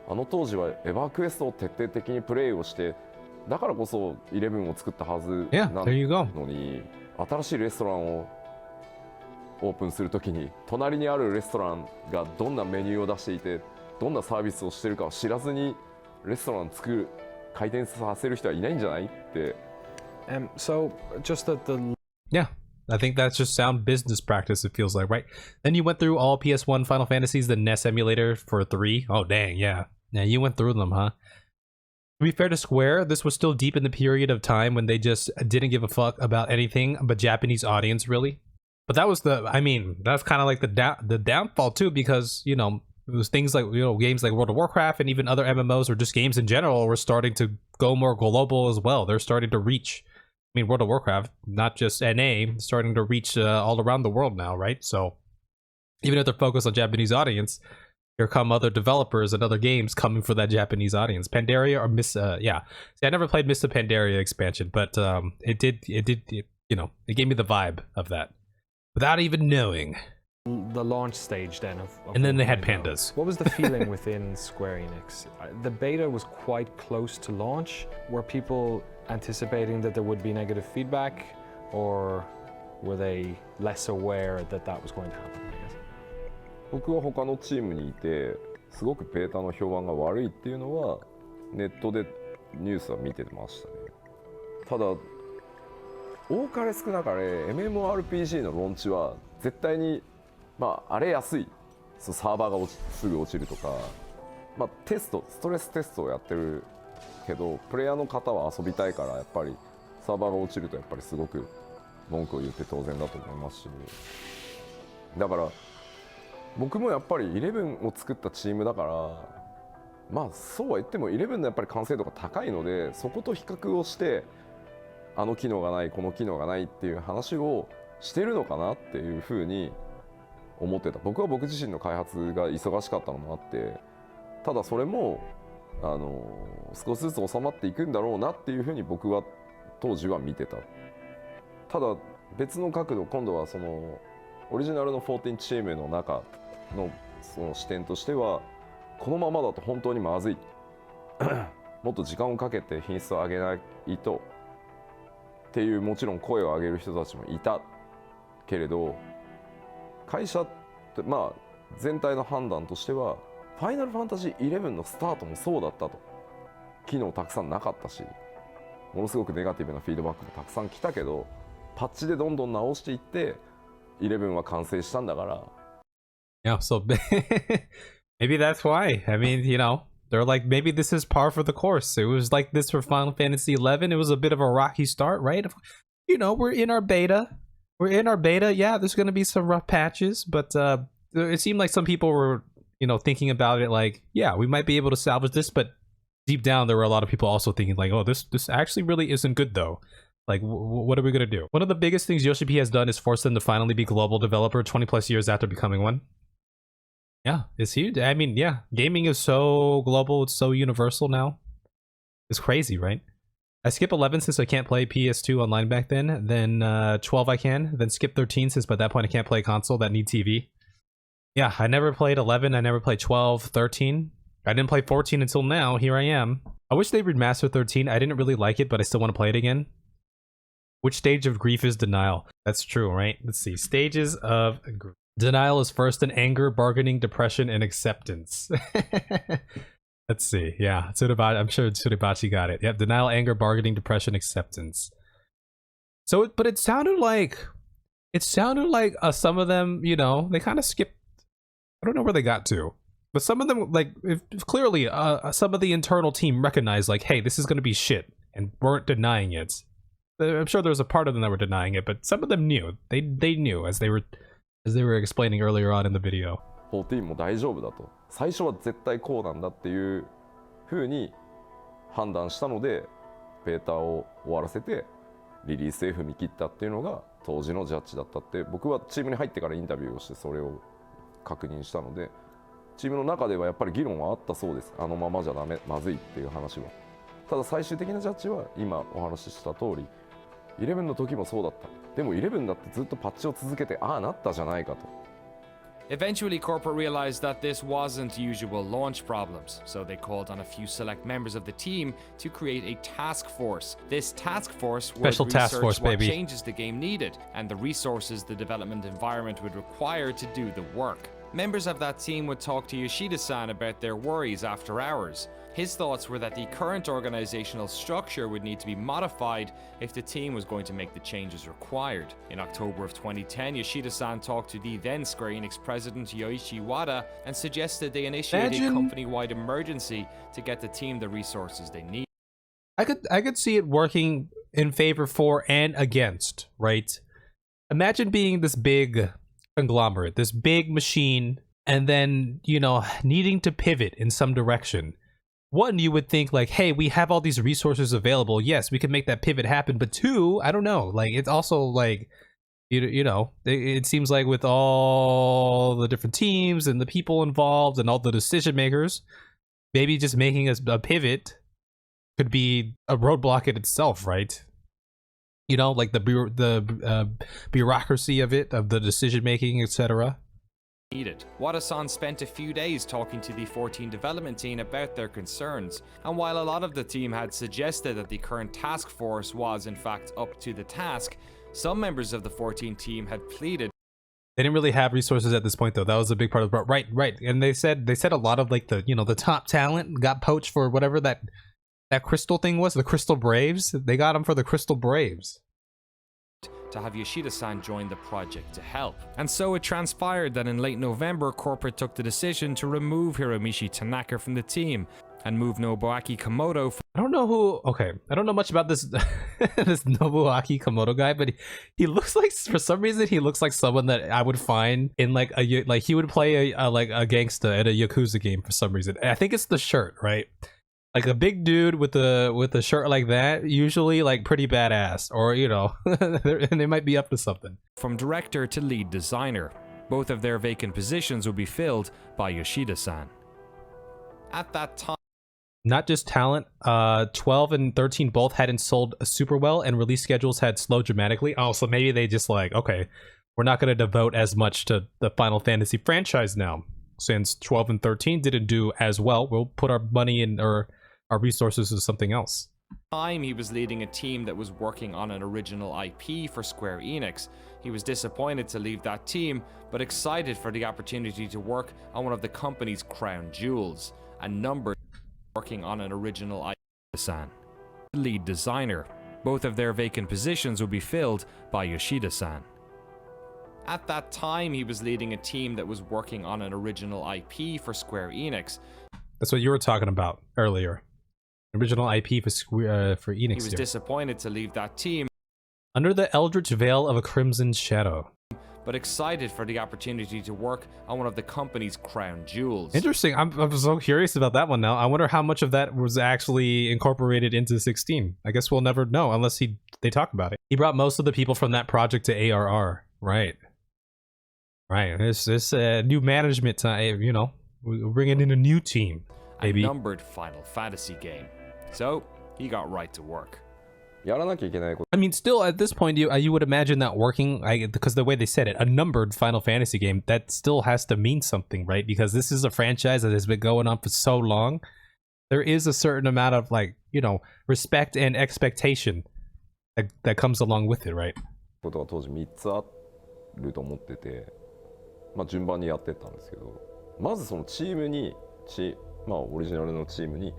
あの当時はエヴァークエストを徹底的にプレイをしてだからこそ11を作ったはずなのに、新しいレストランをオープンするときに隣にあるレストランがどんなメニューを出していてどんなサービスをしてるかを知らずにレストラン開店させる人はいないんじゃないって。So just the Yeah, I think that's just sound business practice, it feels like, right? Then you went through all PS1 Final Fantasies, the NES emulator for 3. Oh, dang, yeah. Yeah, you went through them, huh? To be fair to Square, this was still deep in the period of time when they just didn't give a fuck about anything but Japanese audience, really. But that was that's kind of like the downfall too, because, you know, it was things like, you know, games like World of Warcraft and even other MMOs or just games in general were starting to go more global as well. They're starting to reach, I mean, World of Warcraft, not just NA, starting to reach all around the world now, right? So even if they're focused on Japanese audience, here come other developers and other games coming for that Japanese audience. Pandaria or yeah. See, I never played Mr. Pandaria expansion, but it did, you know, it gave me the vibe of that without even knowing. The launch stage then of and then they had pandas. What was the feeling within Square Enix? The beta was quite close to launch. Were people anticipating that there would be negative feedback, or were they less aware that that was going to happen, I guess? 僕は他のチームにいてすごくベータの評判が悪いっていうのはネットでニュースは見てましたね。ただ多かれ少なかれ MMORPG のローンチは絶対に荒れやすい、サーバーがすぐ落ちるとか、ストレステストをやってるけどプレイヤーの方は遊びたいからやっぱりサーバーが落ちるとやっぱりすごく文句を言って当然だと思いますし、だから僕もやっぱり11を作ったチームだからそうは言っても11のやっぱり完成度が高いのでそこと比較をしてあの機能がないこの機能がないっていう話をしてるのかなっていうふうに思ってた。僕は僕自身の開発が忙しかったのもあって、ただそれも少しずつ収まっていくんだろうなっていうふうに僕は当時は見てた。ただ別の角度、今度はそのオリジナルの14チームの中のその視点としてはこのままだと本当にまずいもっと時間をかけて品質を上げないとっていうもちろん声を上げる人たちもいたけれど、会社って全体の判断としてはファイナルファンタジー11のスタートもそうだったと。機能たくさんなかったしものすごくネガティブなフィードバックもたくさん来たけどパッチでどんどん直していって11は完成したんだから。Yeah, so maybe that's why. I mean, you know, they're like, maybe this is par for the course. It was like this for Final Fantasy XI. It was a bit of a rocky start, right? You know, we're in our beta. Yeah, there's going to be some rough patches, but it seemed like some people were, you know, thinking about it like, yeah, we might be able to salvage this, but deep down there were a lot of people also thinking like, oh, this actually really isn't good though. Like, what are we going to do? One of the biggest things Yoshi P has done is force them to finally be global developer 20 plus years after becoming one. Yeah, it's huge. I mean, yeah, gaming is so global. It's so universal now. It's crazy, right? I skip 11 since I can't play PS2 online back then. Then 12 I can. Then skip 13 since by that point I can't play a console that needs TV. Yeah, I never played 11. I never played 12, 13. I didn't play 14 until now. Here I am. I wish they remastered 13. I didn't really like it, but I still want to play it again. Which stage of grief is denial? That's true, right? Let's see. Stages of grief. Denial is first in anger, bargaining, depression, and acceptance. Let's see. Yeah, I'm sure Tsurubachi got it. Yep, denial, anger, bargaining, depression, acceptance. So, but it sounded like some of them, you know, they kind of skipped. I don't know where they got to, but some of them, like, clearly, some of the internal team recognized, like, hey, this is going to be shit, and weren't denying it. I'm sure there was a part of them that were denying it, but some of them knew. They knew as they were explaining earlier on in the video. 14も大丈夫だと。最初は絶対こうなんだっていう風に判断したので、ベータを終わらせてリリースへ踏み切ったっていうのが当時のジャッジだったって、僕はチームに入ってからインタビューをしてそれを確認したので、チームの中ではやっぱり議論はあったそうです。あのままじゃダメ、まずいっていう話は。ただ最終的なジャッジは今お話しした通り、11の時もそうだった。でも11だってずっとパッチを続けて、ああなったじゃないかと。Eventually, corporate realized that this wasn't usual launch problems, so they called on a few select members of the team to create a task force. This task force would research what changes the game needed and the resources the development environment would require to do the work. Members of that team would talk to Yoshida-san about their worries after hours. His thoughts were that the current organizational structure would need to be modified if the team was going to make the changes required. In October of 2010, Yoshida-san talked to the then Square Enix president Yoichi Wada and suggested they initiate a company-wide emergency to get the team the resources they need. I could see it working in favor for and against, right? Imagine being this big conglomerate, this big machine, and then, you know, needing to pivot in some direction. One, you would think like, hey, we have all these resources available. Yes, we can make that pivot happen. But two, I don't know. Like, it's also like, you know, it seems like with all the different teams and the people involved and all the decision makers, maybe just making a pivot could be a roadblock in itself, right? You know, like the bureaucracy of it, of the decision making, etc. Needed. Wada-san spent a few days talking to the 14 development team about their concerns, and while a lot of the team had suggested that the current task force was in fact up to the task, some members of the 14 team had pleaded. They didn't really have resources at this point, though. That was a big part of the right. And they said a lot of like the, you know, the top talent got poached for whatever that Crystal thing was, the Crystal Braves. They got them for the Crystal Braves. To have Yoshida-san join the project to help. And so it transpired that in late November, corporate took the decision to remove Hiromichi Tanaka from the team and move Nobuaki Komodo. I don't know much about this this Nobuaki Komodo guy, but he looks like, for some reason, he looks like someone that I would find in like he would play a gangster at a Yakuza game for some reason. I think it's the shirt, right? Like a big dude with a shirt like that, usually like pretty badass, or you know, they might be up to something. From director to lead designer, both of their vacant positions will be filled by Yoshida-san. At that time, not just talent, 12 and 13 both hadn't sold super well, and release schedules had slowed dramatically. Oh, so maybe they just like, okay, we're not going to devote as much to the Final Fantasy franchise now. Since 12 and 13 didn't do as well, we'll put our money in or our resources to something else. He was leading a team that was working on an original IP for Square Enix. He was disappointed to leave that team, but excited for the opportunity to work on one of the company's crown jewels, a number working on an original IP. Lead designer. Both of their vacant positions will be filled by Yoshida-san. At that time, he was leading a team that was working on an original IP for Square Enix. That's what you were talking about earlier. Original IP for Enix. He was disappointed to leave that team. Under the eldritch veil of a crimson shadow. But excited for the opportunity to work on one of the company's crown jewels. Interesting. I'm so curious about that one now. I wonder how much of that was actually incorporated into 16. I guess we'll never know unless they talk about it. He brought most of the people from that project to ARR. Right. This new management time, you know, we're bringing in a new team. Maybe. A numbered Final Fantasy game. So he got right to work. I mean, still at this point, you would imagine that working, because the way they said it, a numbered Final Fantasy game, that still has to mean something, right? Because this is a franchise that has been going on for so long. There is a certain amount of, like, you know, respect and expectation that comes along with it, right? ことが当時3つあると思ってて、まあ順番にやってったんですけど、まずそのチームにまあオリジナルのチームに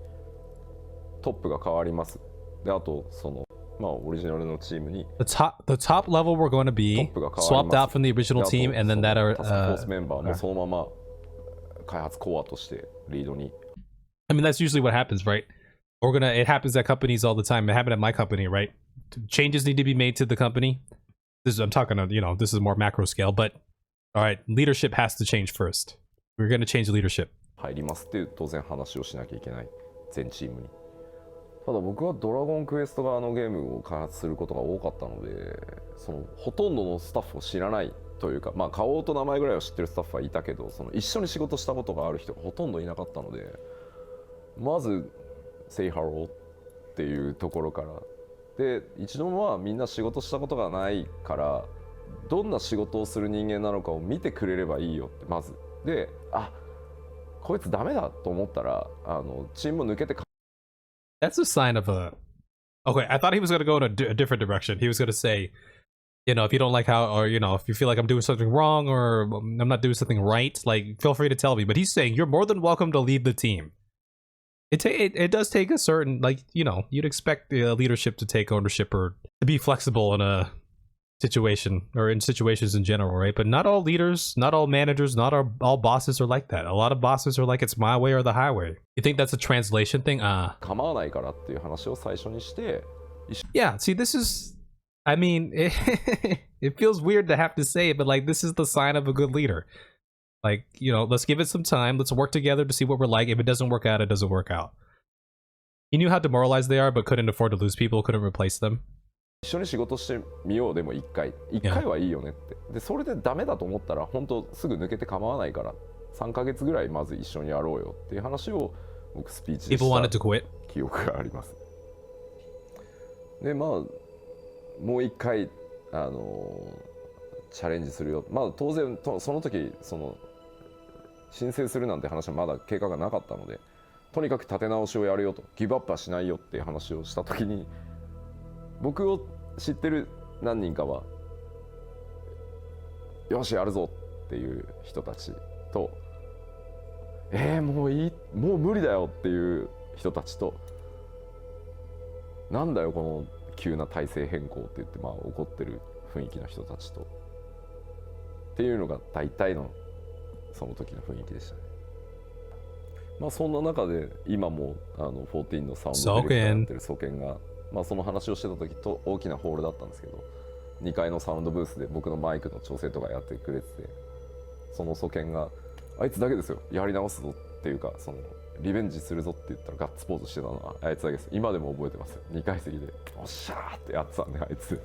トップが変わります。であとそのまあオリジナルのチームに the top level we're going to be swapped out from the original team, and then that are タスクフォースメンバーもそのまま開発コアとしてリードに。I mean, that's usually what happens, right? It happens at companies all the time. It happened at my company, right? Changes need to be made to the company. I'm talking, you know, this is more macro scale, but all right, leadership has to change first. We're going to change leadership. 入りますっていう当然話をしなきゃいけない全チームに。ただ僕はドラゴンクエスト側のゲームを開発することが多かったので、そのほとんどのスタッフを知らないというか、まあ顔と名前ぐらいは知ってるスタッフはいたけど、その一緒に仕事したことがある人がほとんどいなかったので、まず Say hello っていうところからで、一度もみんな仕事したことがないからどんな仕事をする人間なのかを見てくれればいいよってまずで、あ、こいつダメだと思ったらチームを抜けて。 That's a sign of a... Okay, I thought he was going to go in a different direction. He was going to say, You know, if you don't like how, or, you know, if you feel like I'm doing something wrong or I'm not doing something right, like, feel free to tell me. But he's saying you're more than welcome to lead the team. It does take a certain, like, you know, you'd expect the leadership to take ownership or to be flexible in a situation or in situations in general, right? But not all leaders, not all managers, not all bosses are like that. A lot of bosses are like, it's my way or the highway. You think that's a translation thing? 構わないからっていう話を最初にして、 Yeah, see, this is, I mean, it feels weird to have to say it, but like, this is the sign of a good leader. Like, you know, let's give it some time. Let's work together to see what we're like. If it doesn't work out, it doesn't work out. He knew how demoralized they are, but couldn't afford to lose people, couldn't replace them. 一緒に仕事してみようでも1回はいいよねって。でそれでダメだと思ったら本当すぐ抜けて構わないから3ヶ月ぐらいまず一緒にやろうよっていう話を僕スピーチでした記憶があります。でまあもう1回チャレンジするよ。まあ当然その時その申請するなんて話はまだ計画がなかったので、とにかく立て直しをやるよと、ギブアップはしないよっていう話をした時に、僕を知ってる何人かはよしやるぞっていう人たちと、もういい、もう無理だよっていう人たちと、なんだよこの急な体制変更って言ってまあ怒ってる雰囲気の人たちとっていうのが大体のその時の雰囲気でしたね。まあそんな中で今も14のサウンドディレクターやってるソケンが、まあその話をしてた時と大きなホールだったんですけど、2階のサウンドブースで僕のマイクの調整とかやってくれてて、そのソケンがあいつだけですよやり直すぞっていうか、そのリベンジするぞって言ったらガッツポーズしてたのはあいつだけです。今でも覚えてます。2階席でおっしゃーってやってたんであいつ。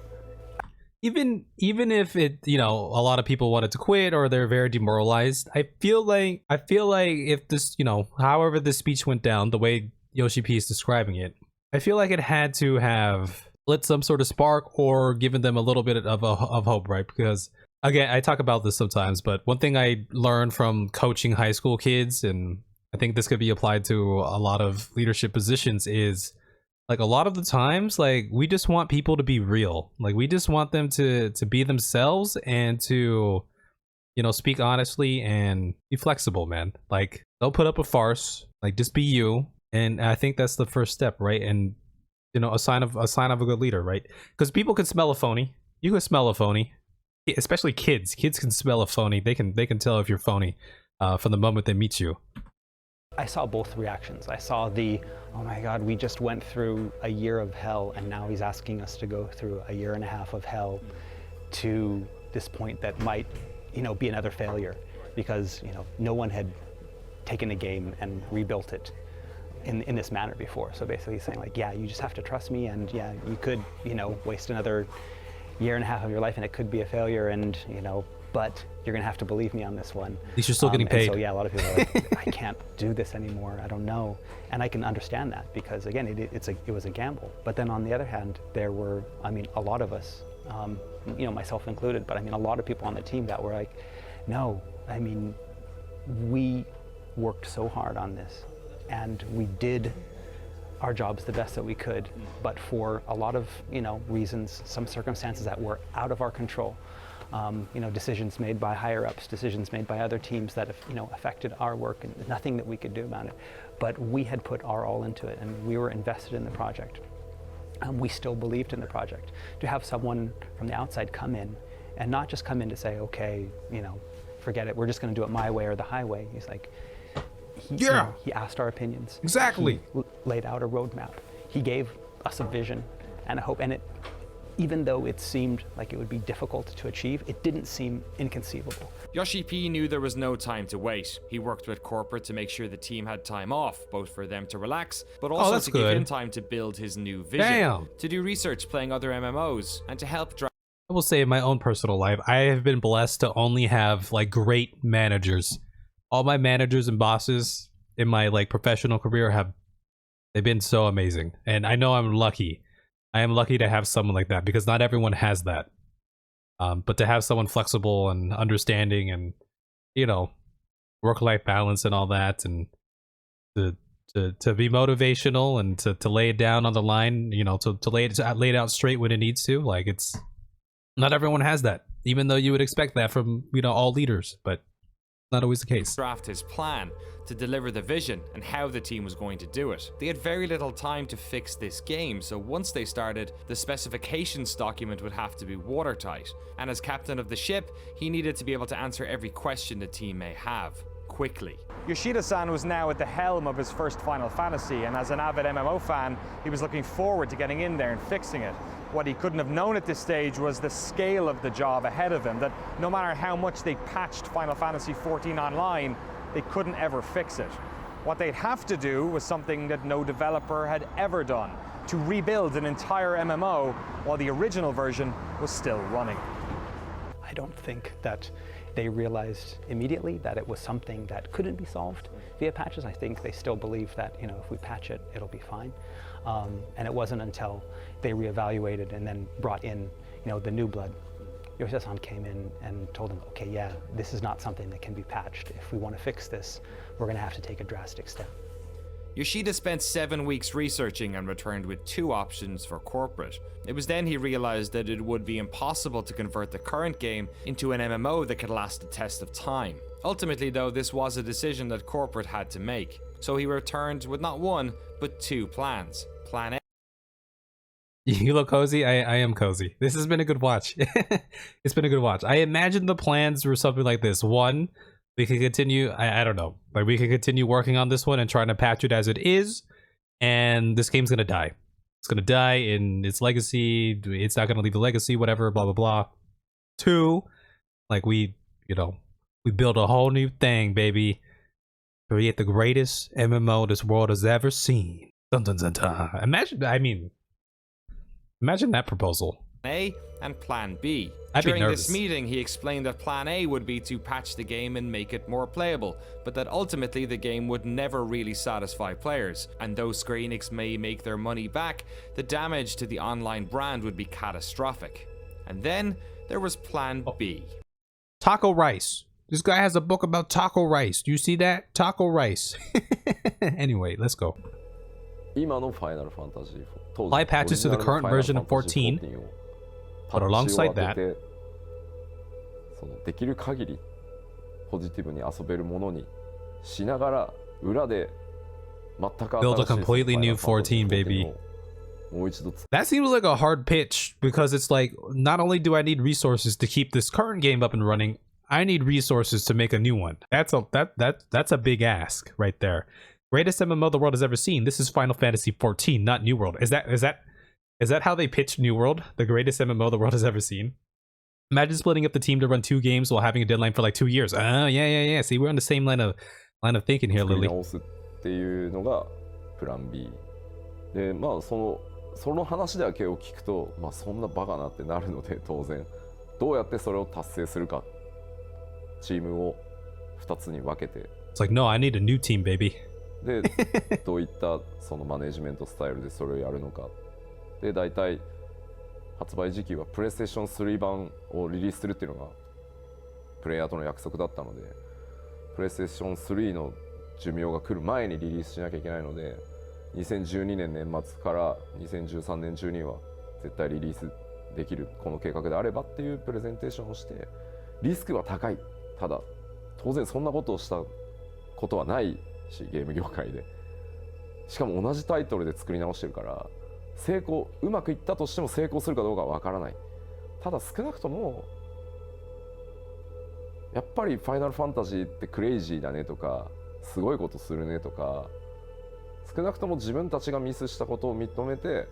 Even if it, you know, a lot of people wanted to quit or they're very demoralized, I feel like if this, you know, however this speech went down, the way Yoshi P is describing it, I feel like it had to have lit some sort of spark or given them a little bit of hope, right? Because again, I talk about this sometimes, but one thing I learned from coaching high school kids, and I think this could be applied to a lot of leadership positions, is like a lot of the times, like we just want people to be real. Like we just want them to be themselves and to, you know, speak honestly and be flexible, man. Like don't put up a farce. Like just be you. And I think that's the first step, right? And you know, a sign of a good leader, right? Because people can smell a phony. You can smell a phony, especially kids. Kids can smell a phony. They can tell if you're phony from the moment they meet you. I saw both reactions. I saw the, oh my God, we just went through a year of hell and now he's asking us to go through a year and a half of hell to this point that might, you know, be another failure because, you know, no one had taken a game and rebuilt it in this manner before. So basically he's saying like, yeah, you just have to trust me and yeah, you could, you know, waste another year and a half of your life and it could be a failure and, you know, but you're gonna have to believe me on this one. At least you're still getting paid. So yeah, a lot of people are like, I can't do this anymore. I don't know, and I can understand that because again, it was a gamble. But then on the other hand, there were, I mean, a lot of us, you know, myself included, but I mean, a lot of people on the team that were like, no, I mean, we worked so hard on this, and we did our jobs the best that we could, but for a lot of, you know, reasons, some circumstances that were out of our control. You know, decisions made by higher ups, decisions made by other teams that have, you know, affected our work and nothing that we could do about it. But we had put our all into it and we were invested in the project. We still believed in the project. To have someone from the outside come in and not just come in to say, okay, you know, forget it, we're just going to do it my way or the highway. He's like, you know, he asked our opinions. Exactly. He laid out a roadmap. He gave us a vision and a hope, and it, even though it seemed like it would be difficult to achieve, it didn't seem inconceivable. Yoshi P knew there was no time to wait. He worked with corporate to make sure the team had time off, both for them to relax, but also to give him time to build his new vision, to do research playing other MMOs, and to help drive. I will say in my own personal life, I have been blessed to only have like great managers. All my managers and bosses in my like professional career they've been so amazing. And I know I'm lucky. I am lucky to have someone like that because not everyone has that. But to have someone flexible and understanding and, you know, work-life balance and all that, and to be motivational and to lay it down on the line, you know, to lay it out straight when it needs to, like it's Not everyone has that, even though you would expect that from, you know, all leaders, but not always the case. Draft his plan to deliver the vision and how the team was going to do it. They had very little time to fix this game, so once they started, the specifications document would have to be watertight. And as captain of the ship, he needed to be able to answer every question the team may have, quickly. Yoshida-san was now at the helm of his first Final Fantasy, and as an avid MMO fan, he was looking forward to getting in there and fixing it. What he couldn't have known at this stage was the scale of the job ahead of him, that no matter how much they patched Final Fantasy XIV Online, they couldn't ever fix it. What they'd have to do was something that no developer had ever done, to rebuild an entire MMO while the original version was still running. I don't think that they realized immediately that it was something that couldn't be solved via patches. I think they still believe that, you know, if we patch it, it'll be fine. And it wasn't until they reevaluated and then brought in, you know, the new blood. Yoshida-san came in and told them, okay, yeah, this is not something that can be patched. If we want to fix this, we're going to have to take a drastic step. Yoshida spent 7 weeks researching and returned with 2 options for corporate. It was then he realized that it would be impossible to convert the current game into an MMO that could last the test of time. Ultimately though, this was a decision that corporate had to make. So he returned with not 1, but 2 plans. Plan A. You look cozy. I am cozy. This has been a good watch. It's been a good watch. I imagine the plans were something like this. 1, we can continue. I don't know. Like, we can continue working on this one and trying to patch it as it is. And this game's gonna die. It's gonna die in its legacy. It's not gonna leave a legacy. Whatever. Blah blah blah. 2, like we build a whole new thing, baby. Create the greatest MMO this world has ever seen. Dun dun dun dun. Imagine that proposal. A and Plan B. I'd be During nervous. this meeting, he explained that Plan A would be to patch the game and make it more playable, but that ultimately the game would never really satisfy players, and though Square Enix may make their money back, the damage to the online brand would be catastrophic. And then there was Plan B. Taco rice. This guy has a book about taco rice. Do you see that? Taco rice. Anyway, let's go. 今のファイナルファンタジー当時 Apply patches to the current version of 14, but alongside that, そのできる限りポジティブに遊べるものにしながら裏で全く build a 新しい completely new 14, baby. もう一度 That seems like a hard pitch because it's like, not only do I need resources to keep this current game up and running, I need resources to make a new one. That's a big ask right there. Greatest MMO the world has ever seen. This is Final Fantasy XIV, not New World. Is that how they pitched New World? The greatest MMO the world has ever seen? Imagine splitting up the team to run 2 games while having a deadline for like 2 years. Oh, yeah. See, we're on the same line of thinking here, 作り Lily. 直すっていうのがプラン B で、まあその話だけを聞くと、まあそんなバカなってなるので、当然どうやってそれを達成するか、チームを2つに分けて、 It's like, no, I need a new team, baby. でどういったそのマネジメントスタイルでそれをやるのかで、大体発売時期はプレイステーション3版をリリースするっていうのがプレイヤーとの約束だったので、プレイステーション3の寿命が来る前にリリースしなきゃいけないので、2012年年末から2013年中には絶対リリースできるこの計画であればっていうプレゼンテーションをして、リスクは高い、ただ当然そんなことをしたことはないし、ゲーム業界でしかも同じタイトルで作り直してるから、うまくいったとしても成功するかどうかはわからない。ただ少なくともやっぱりファイナルファンタジーってクレイジーだねとか、すごいことするねとか、少なくとも自分たちがミスしたことを認めて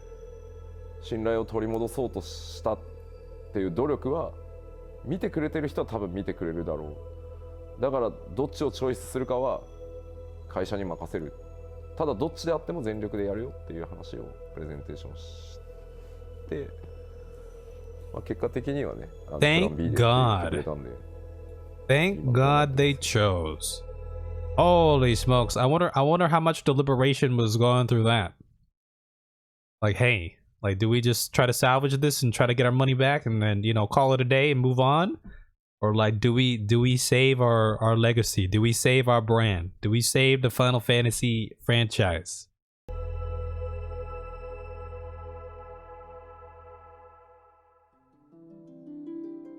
信頼を取り戻そうとしたっていう努力は見てくれてる人は多分見てくれるだろう。だからどっちをチョイスするかは会社に任せる。ただどっちであっても全力でやるよっていう話をプレゼンテーションして、まあ、結果的にはね、プラン Thank B で言ってくれた God. んで。 Thank God they chose. Holy smokes. I wonder how much deliberation was going through that. Like, hey, like, do we just try to salvage this and try to get our money back and then, you know, call it a day and move on? Or like, do we save our legacy? Do we save our brand? Do we save the Final Fantasy franchise?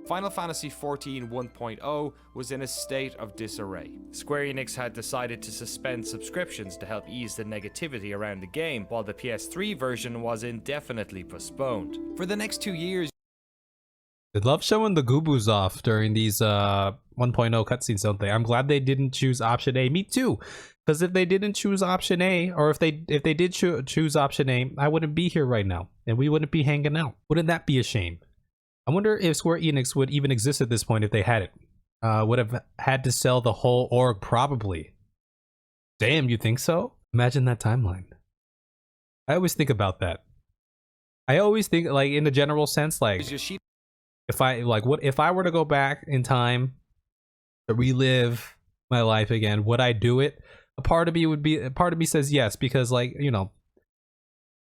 Final Fantasy XIV 1.0 was in a state of disarray. Square Enix had decided to suspend subscriptions to help ease the negativity around the game, while the PS3 version was indefinitely postponed. For the next 2 years, they love showing the goobos off during these 1.0 cutscenes, don't they? I'm glad they didn't choose option A. Me too. Because if they didn't choose option A, or if they did choose option A, I wouldn't be here right now, and we wouldn't be hanging out. Wouldn't that be a shame? I wonder if Square Enix would even exist at this point if they had it. Would have had to sell the whole org, probably. Damn, you think so? Imagine that timeline. I always think about that. I always think, like, in the general sense, like, Yoshida if I were to go back in time to relive my life again, would I do it? A part of me says yes, because, like, you know,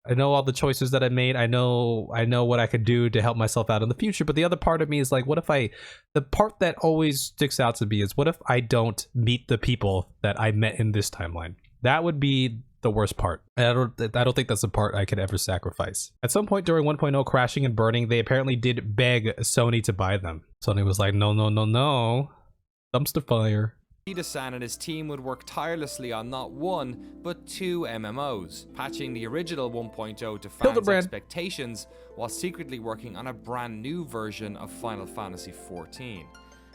I know all the choices that I made. I know what I could do to help myself out in the future. But the other part of me is like, what if the part that always sticks out to me is, what if I don't meet the people that I met in this timeline? That would be the worst part. I don't think that's the part I could ever sacrifice. At some point during 1.0 crashing and burning, they apparently did beg Sony to buy them. Sony was like, no, dumpster fire. Yoshida-san and his team would work tirelessly on not one, but 2 MMOs, patching the original 1.0 to fans' expectations while secretly working on a brand new version of Final Fantasy XIV.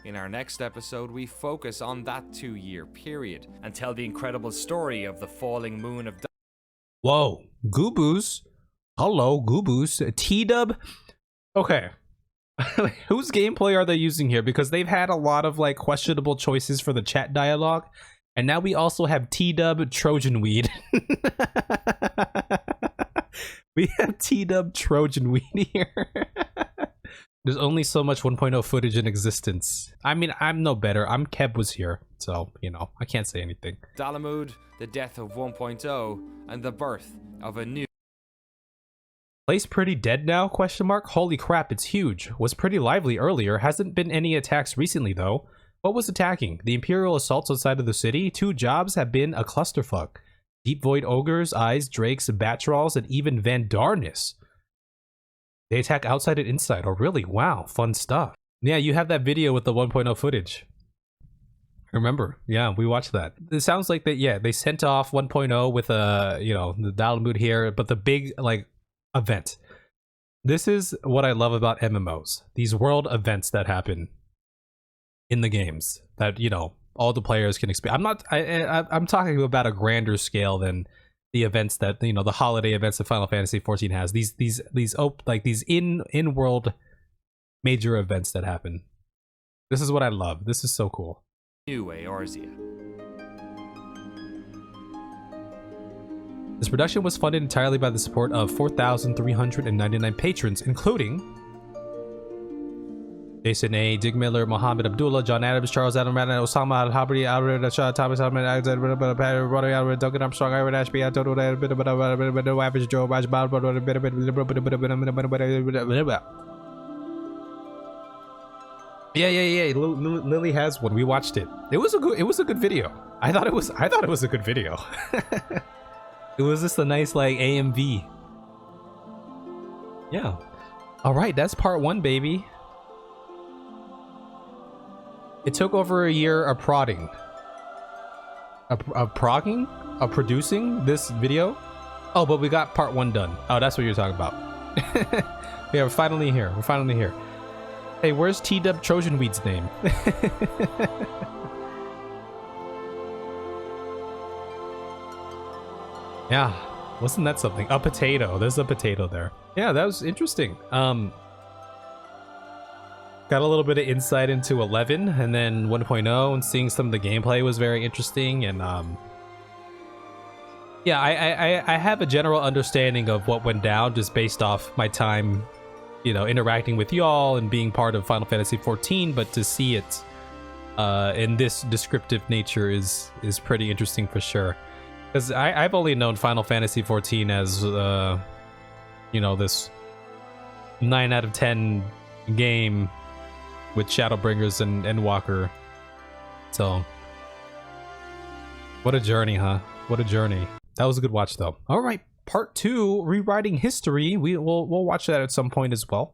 In our next episode, we focus on that 2-year period and tell the incredible story of the falling moon of... Whoa, Goobos. Hello, Goobos. T-Dub. Okay. Whose gameplay are they using here? Because they've had a lot of, like, questionable choices for the chat dialogue, and now we also have T-Dub Trojan Weed. We have T-Dub Trojan Weed here. There's only so much 1.0 footage in existence. I mean, I'm no better. Keb was here, so, you know, I can't say anything. Dalamud, the death of 1.0, and the birth of a new... Place pretty dead now? Question mark. Holy crap, it's huge. Was pretty lively earlier. Hasn't been any attacks recently though. What was attacking? The Imperial assaults outside of the city? 2 jobs have been a clusterfuck. Deep Void Ogres, Eyes, Drakes, Batrolls, and even Vandarnis. They attack outside and inside. Oh really? Wow, fun stuff. Yeah, you have that video with the 1.0 footage. Remember, yeah, we watched that. It sounds like that, yeah, they sent off 1.0 with you know, the Dalamud here, but the big, like, event. This is what I love about MMOs. These world events that happen in the games that, you know, all the players can experience. I'm talking about a grander scale than the events that, you know, the holiday events that Final Fantasy XIV has. These in-world major events that happen. This is what I love. This is so cool. New Eorzea. This production was funded entirely by the support of 4,399 patrons, including Jason A., Dig Miller, Mohammed Abdullah, John Adams, Charles Adam, Osama Al-Habri, Alfred Shah, Thomas Alman, Alexander, Duncan Armstrong, Aaron Ashby, Average Joe, Yeah. Lily has one. We watched it. It was a good video. I thought it was a good video. It was just a nice, like, AMV. Yeah. All right, that's part 1, baby. It took over a year of prodding. Of producing this video. Oh, but we got part 1 done. Oh, that's what you're talking about. Yeah, we're finally here. Hey, where's T-Dub Trojan Weed's name? Yeah, wasn't that something? A potato. There's a potato there. Yeah, that was interesting. Got a little bit of insight into 11 and then 1.0, and seeing some of the gameplay was very interesting. And yeah, I have a general understanding of what went down just based off my time, you know, interacting with y'all and being part of Final Fantasy XIV. But to see it in this descriptive nature is pretty interesting for sure. Because I've only known Final Fantasy XIV as, you know, this 9 out of 10 game with Shadowbringers and Endwalker. So, what a journey, huh? What a journey. That was a good watch, though. All right, part 2, Rewriting History. We'll watch that at some point as well.